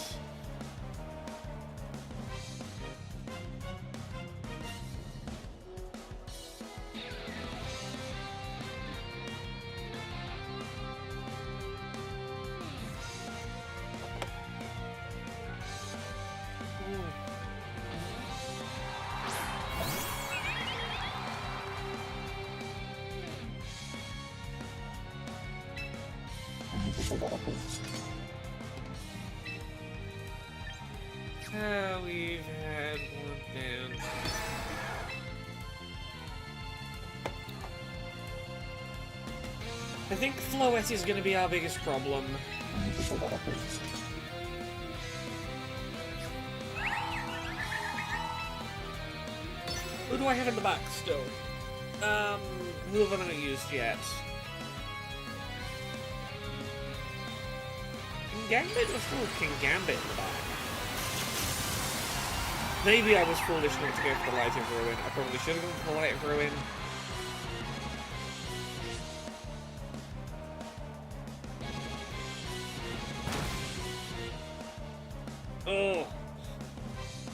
We've had one down. I think Floette is going to be our biggest problem. Who do I have in the back still? Who have I not used yet? Gambit or still King Gambit in the back? Maybe I was foolish not to go for the Light of Ruin. I probably should have gone for the Light of Ruin. Oh,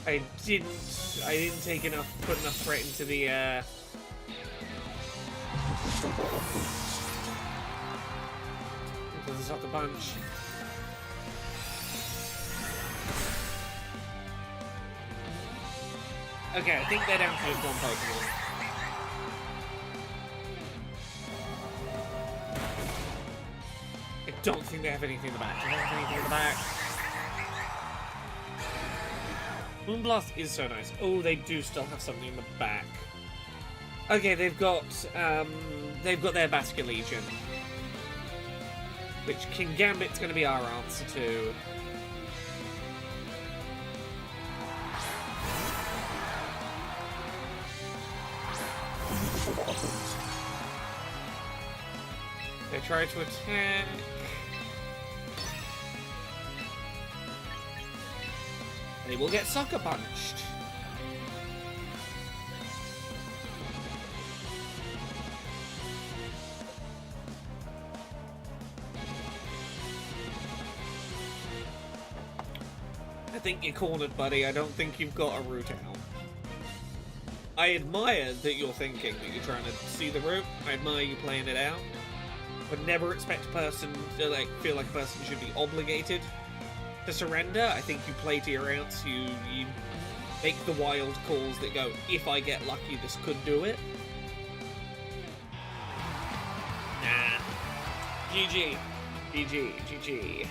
I didn't take enough, put enough threat into the Sucker Punch. Okay, I think they're down to just one Pokemon. I don't think they have anything in the back. Do they have anything in the back? Moonblast is so nice. Oh, they do still have something in the back. Okay, they've got their Basket Legion, which King Gambit's going to be our answer to. They try to attack. They will get Sucker Punched. I think you're cornered, buddy. I don't think you've got a route out. I admire that you're thinking that you're trying to see the route. I admire you playing it out. But never expect a person to feel like a person should be obligated to surrender. I think you play to your outs. You make the wild calls that go, if I get lucky, this could do it. Nah. GG. GG. GG.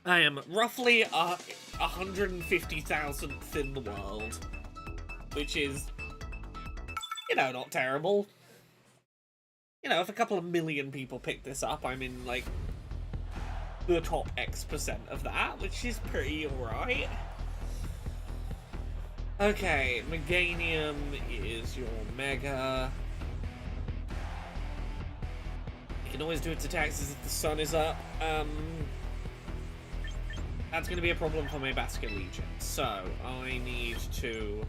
I am roughly 150,000th in the world, which is, not terrible. If a couple of million people pick this up, I'm in, the top X% of that, which is pretty alright. Okay, Meganium is your Mega. You can always do its attacks as if the sun is up. That's going to be a problem for my Basket Legion. So, I need to...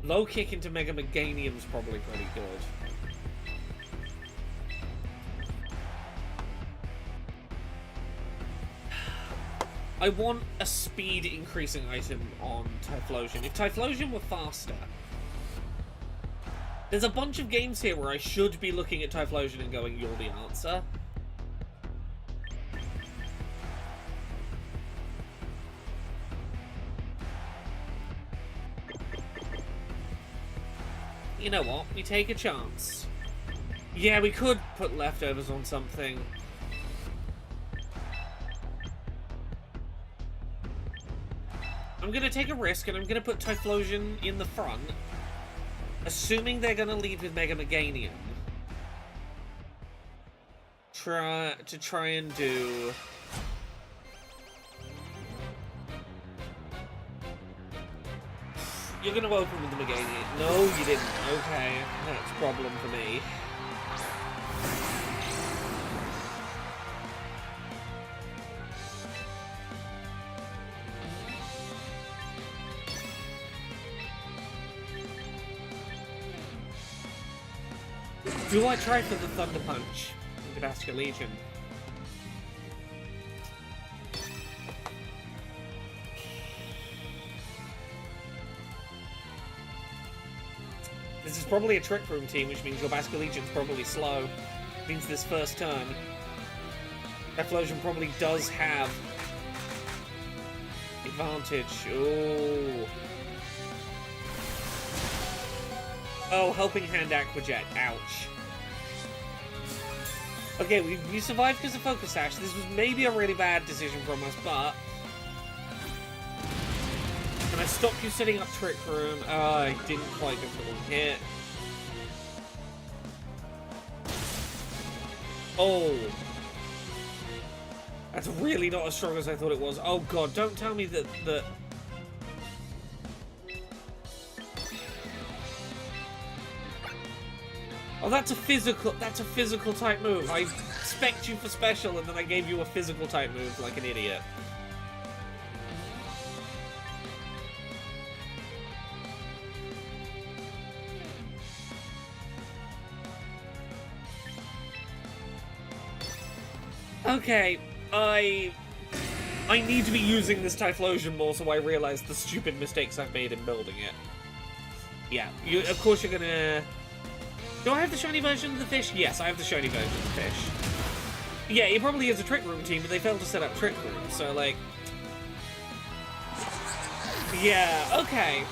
Low kick into Mega Meganium's probably pretty good. I want a speed increasing item on Typhlosion. If Typhlosion were faster... There's a bunch of games here where I should be looking at Typhlosion and going, you're the answer. You know what? We take a chance. Yeah, we could put leftovers on something. I'm gonna take a risk and I'm gonna put Typhlosion in the front. Assuming they're gonna lead with Mega Meganium. Try and do... You're gonna open with the Meganium. No, you didn't. Okay, that's a problem for me. Do I try for the Thunder Punch into Basket Legion? This is probably a Trick Room team, which means your Basket Legion's probably slow. Means this first turn, Typhlosion probably does have advantage. Oh. Oh, Helping Hand Aquajet. Ouch. Okay, we survived because of Focus Sash. This was maybe a really bad decision from us, but... Can I stop you setting up Trick Room? Oh, I didn't quite go for the one hit. Oh. That's really not as strong as I thought it was. Oh god, don't tell me that... Oh, that's a physical type move. I spec'd you for special and then I gave you a physical type move like an idiot. Okay, I need to be using this Typhlosion more so I realize the stupid mistakes I've made in building it. Yeah, of course you're gonna... Do I have the shiny version of the fish? Yes, I have the shiny version of the fish. Yeah, it probably is a Trick Room team, but they failed to set up Trick Room, so, like... Yeah, okay.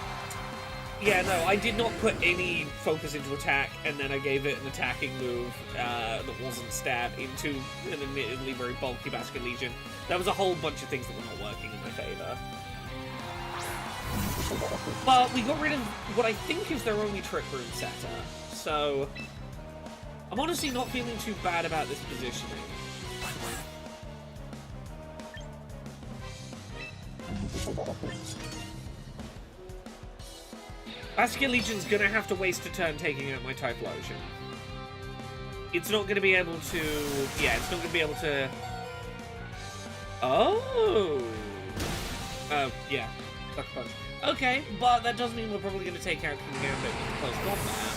Yeah, no, I did not put any focus into attack, and then I gave it an attacking move that wasn't stab into an admittedly very bulky Basket Legion. That was a whole bunch of things that were not working in my favour. But we got rid of what I think is their only Trick Room setter. So, I'm honestly not feeling too bad about this positioning. Basket Legion's gonna have to waste a turn taking out my Typhlosion. It's not gonna be able to... Yeah, it's not gonna be able to... Oh! Yeah. Sucker Punch. Okay, but that does mean we're probably gonna take out King Gambit in close combat.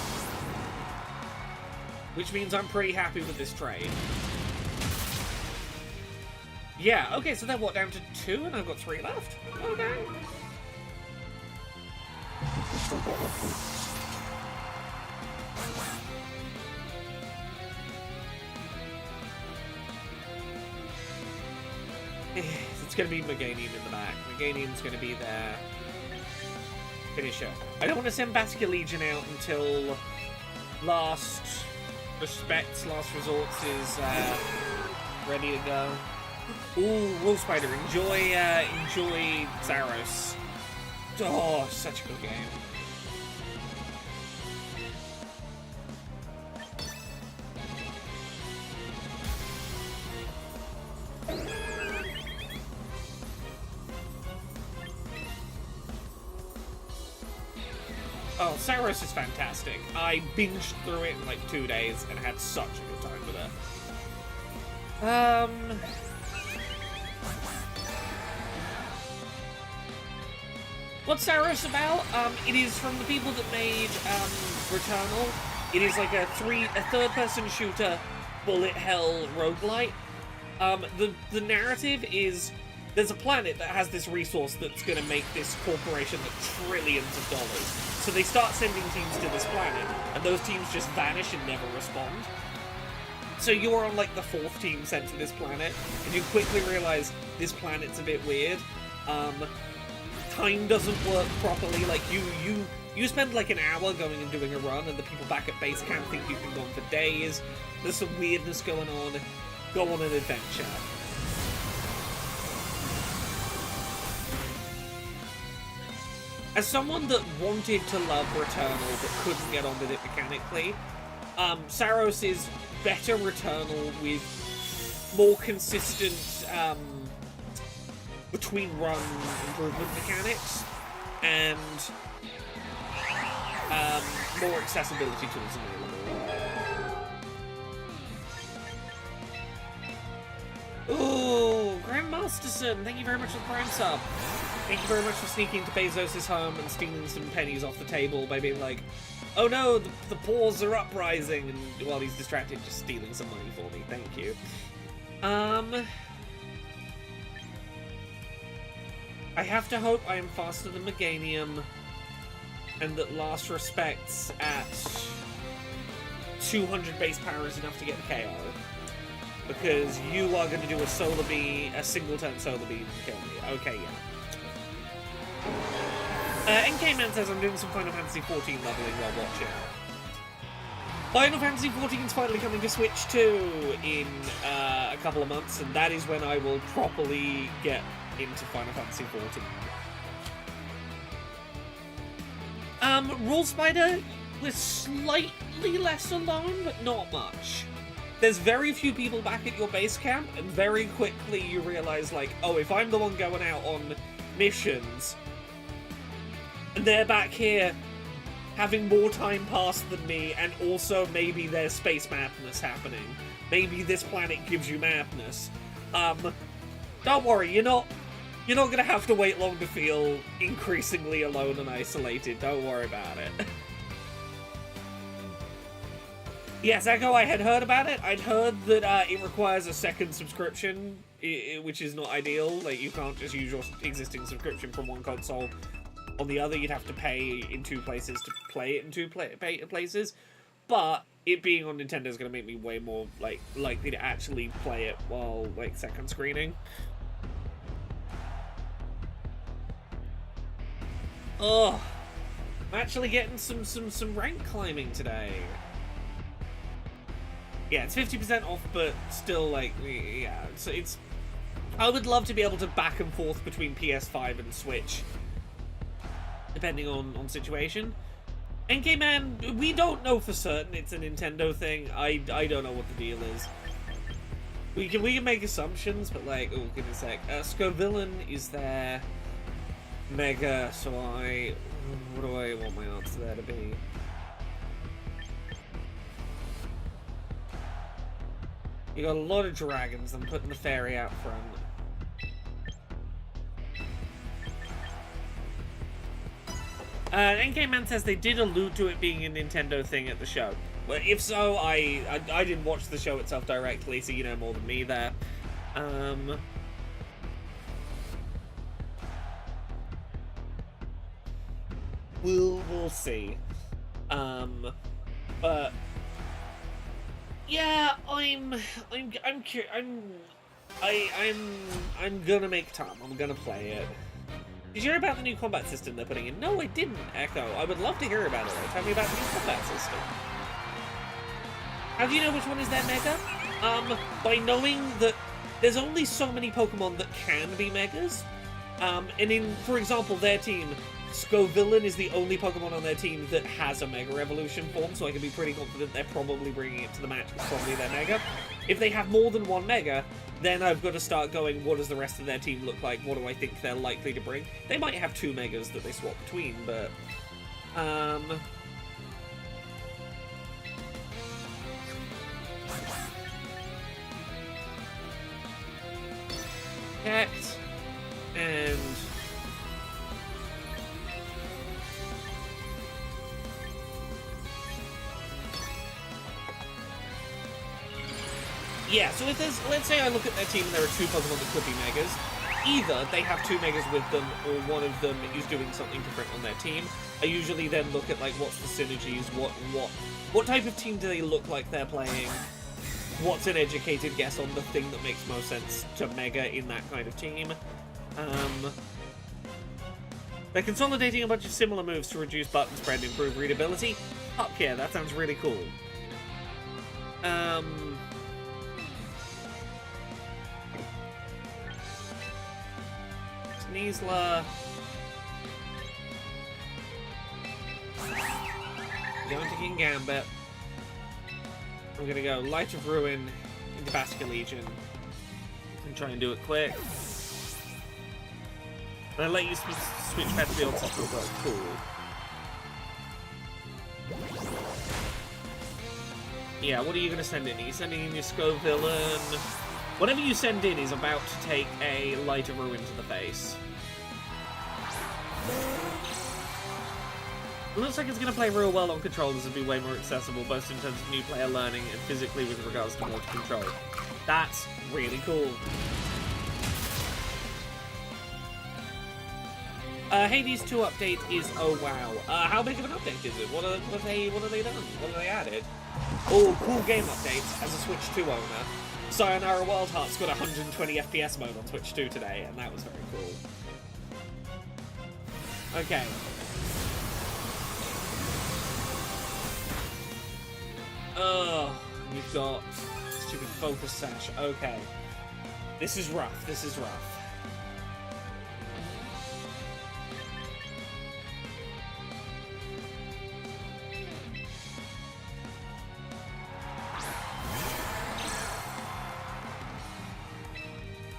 Which means I'm pretty happy with this trade. Yeah, okay, so they're what, down to 2 and I've got 3 left? Okay. It's gonna be Meganium in the back. Meganium's gonna be their finisher. I don't want to send Basket Legion out until last resorts is ready to go. Ooh, Wolf Spider, enjoy Zaros. Oh, such a good game. Oh, Saros is fantastic. I binged through it in like 2 days and had such a good time with her. What's Saros about? It is from the people that made Returnal. It is like a third-person shooter, bullet hell roguelite. The narrative is there's a planet that has this resource that's going to make this corporation trillions of dollars. So they start sending teams to this planet, and those teams just vanish and never respond. So you're on like the 4th team sent to this planet, and you quickly realize this planet's a bit weird. Time doesn't work properly. Like you spend like an hour going and doing a run, and the people back at base camp think you've been gone for days. There's some weirdness going on. Go on an adventure. As someone that wanted to love Returnal but couldn't get on with it mechanically, Saros is better Returnal with more consistent between run improvement mechanics and more accessibility tools available. Ooh, Grandmasterson, thank you very much for the Prime sub. Thank you very much for sneaking to Bezos' home and stealing some pennies off the table by being like, oh no, the paws are uprising, and while he's distracted, just stealing some money for me. Thank you. I have to hope I am faster than Meganium, and that Last Respects at 200 base power is enough to get the KO. Because you are going to do a single turn solar beam and kill me. Okay, yeah. NK-Man says I'm doing some Final Fantasy XIV leveling while watching. Final Fantasy XIV is finally coming to Switch 2 in a couple of months, and that is when I will properly get into Final Fantasy XIV. Rule Spider was slightly less alone, but not much. There's very few people back at your base camp, and very quickly you realize, like, oh, if I'm the one going out on missions, and they're back here having more time passed than me, and also maybe there's space madness happening. Maybe this planet gives you madness. Don't worry, you're not gonna have to wait long to feel increasingly alone and isolated. Don't worry about it. Yes, Echo, I had heard about it. I'd heard that it requires a second subscription, which is not ideal. Like, you can't just use your existing subscription from one console on the other. You'd have to pay in 2 places to play it in 2 places. But it being on Nintendo is going to make me way more likely to actually play it while second screening. Oh, I'm actually getting some rank climbing today. Yeah, it's 50% off, but still, yeah. So it's. I would love to be able to back and forth between PS5 and Switch, depending on situation. NK-Man, we don't know for certain it's a Nintendo thing. I don't know what the deal is. We can make assumptions, but oh, give me a sec. Scovillain is there. Mega, so what do I want my answer there to be? You got a lot of dragons. I'm putting the fairy out front. NK-Man says they did allude to it being a Nintendo thing at the show. Well, if so, I didn't watch the show itself directly, so you know more than me there. We'll see. But yeah, I'm gonna make time. I'm gonna play it. Did you hear about the new combat system they're putting in? No, I didn't, Echo. I would love to hear about it, though. Tell me about the new combat system. How do you know which one is their mega? By knowing that there's only so many Pokemon that can be megas. And in, for example, their team, Scovillain is the only Pokemon on their team that has a Mega Evolution form, so I can be pretty confident they're probably bringing it to the match with probably their Mega. If they have more than one Mega, then I've got to start going, what does the rest of their team look like? What do I think they're likely to bring? They might have 2 Megas that they swap between, but Protect. And... yeah, so if there's... let's say I look at their team and there are two Pokemon that could be Megas. Either they have two Megas with them, or one of them is doing something different on their team. I usually then look at, like, what's the synergies, what type of team do they look like they're playing? What's an educated guess on the thing that makes most sense to Mega in that kind of team? They're consolidating a bunch of similar moves to reduce button spread and improve readability. Fuck yeah, that sounds really cool. Sneasler. Going to King Gambit. I'm gonna go Light of Ruin into Bastion Legion and try and do it quick. And I let you switch back to the old system as well. Cool. Yeah, what are you gonna send in? Are you sending in your Scovillain? Whatever you send in is about to take a Light of Ruin to the face. It looks like it's going to play real well on controllers and be way more accessible, both in terms of new player learning and physically with regards to motor control. That's really cool. Hades 2 update is oh wow. How big of an update is it? What have they done? What have they added? Oh, cool game update as a Switch 2 owner. Sayonara Wild Hearts got 120 FPS mode on Switch 2 today, and that was very cool. Okay. Oh, you've got stupid focus sash. Okay. This is rough. This is rough.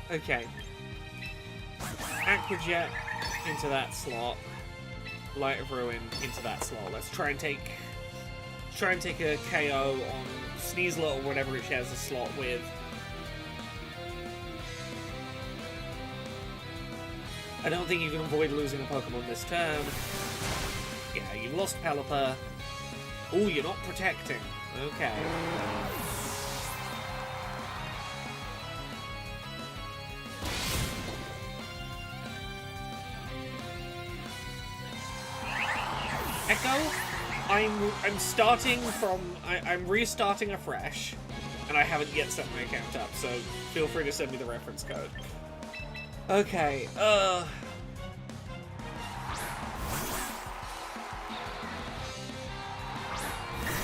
Okay. Aqua Jet into that slot. Light of Ruin into that slot. Let's try and take a KO on Sneasler or whatever it shares a slot with. I don't think you can avoid losing a Pokemon this turn. Yeah, you lost Pelipper. Oh, you're not protecting. Okay. Echo, I'm starting from... I'm restarting afresh, and I haven't yet set my account up, so feel free to send me the reference code. Okay,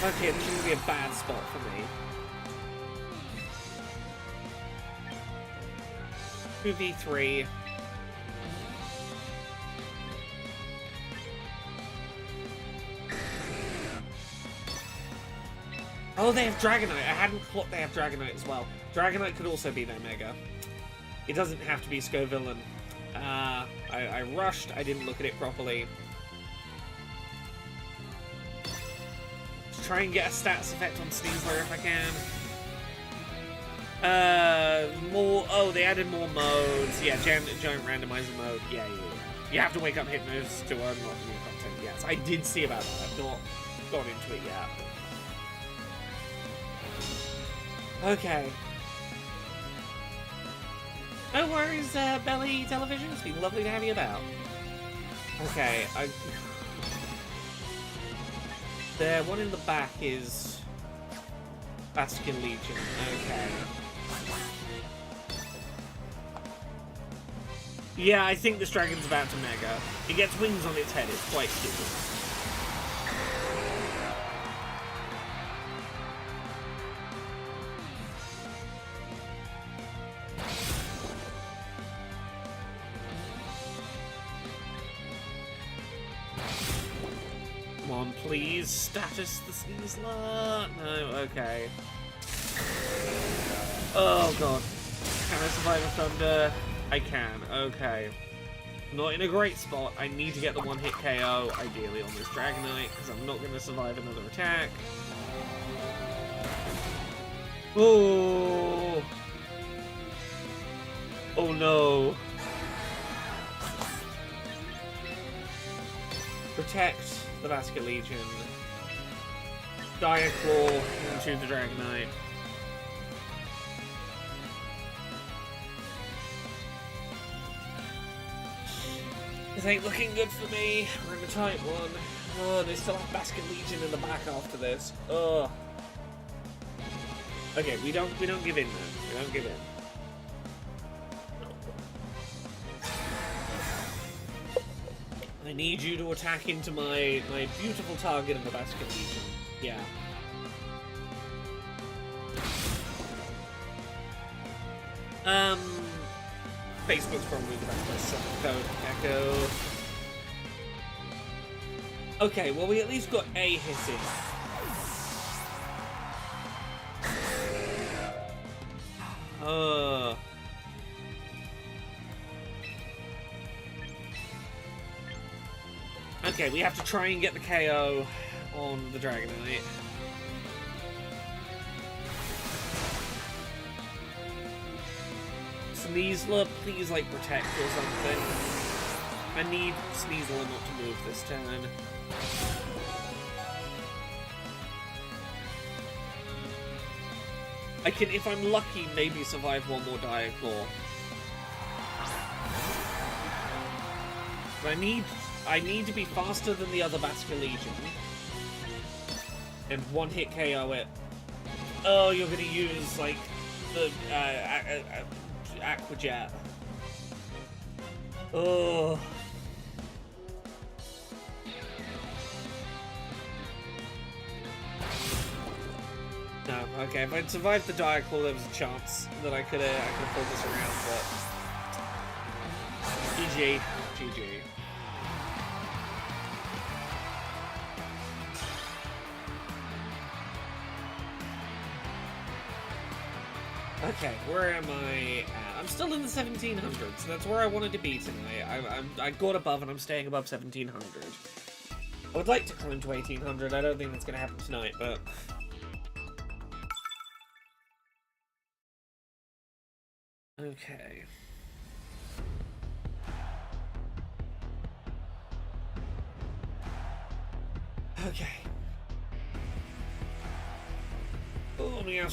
okay, this is gonna be a bad spot for me. 2v3. Oh, they have Dragonite. I hadn't clocked they have Dragonite as well. Dragonite could also be their Mega. It doesn't have to be Scovillain. I rushed. I didn't look at it properly. Let's try and get a stats effect on Sneasler if I can. More... oh, they added more modes. Yeah, giant randomizer mode. Yeah. You have to wake up Hypnos to unlock new content. Yes, I did see about that. I've not gone into it yet. Okay. No worries, Belly Television. It's been lovely to have you about. Okay, the one in the back is Bastion Legion. Okay. Yeah, I think this dragon's about to Mega. It gets wings on its head. It's quite cute. Come on, please. Status the Sneasler. No, okay. Oh, God. Can I survive a Thunder? I can. Okay. Not in a great spot. I need to get the one-hit KO, ideally on this Dragonite, because I'm not going to survive another attack. Oh! Oh no! Protect the Basket Legion. Dire Claw into the Dragonite. This ain't looking good for me. We're in a tight one. Oh, they still have Basket Legion in the back after this. Ugh. Okay, we don't give in then. We don't give in. I need you to attack into my beautiful target of the Basket Legion. Yeah. Facebook's probably the best place to set the code. Echo. Okay, well we at least got a hit in. Okay, we have to try and get the KO on the Dragonite. Sneasler, please, like, protect or something. I need Sneasler not to move this turn. I can, if I'm lucky, maybe survive one more Dire Claw. But I need to be faster than the other Basket Legion. And one-hit KO it. Oh, you're gonna use, like, the, Aqua Jet. Oh. No, okay, if I'd survived the Dire Claw, there was a chance that I could have pulled this around, but... GG. GG. Okay, where am I at? I'm still in the 1700s. That's where I wanted to be tonight. I got above and I'm staying above 1700. I would like to climb to 1800. I don't think that's going to happen tonight, but... Okay. Okay. Oh, let me ask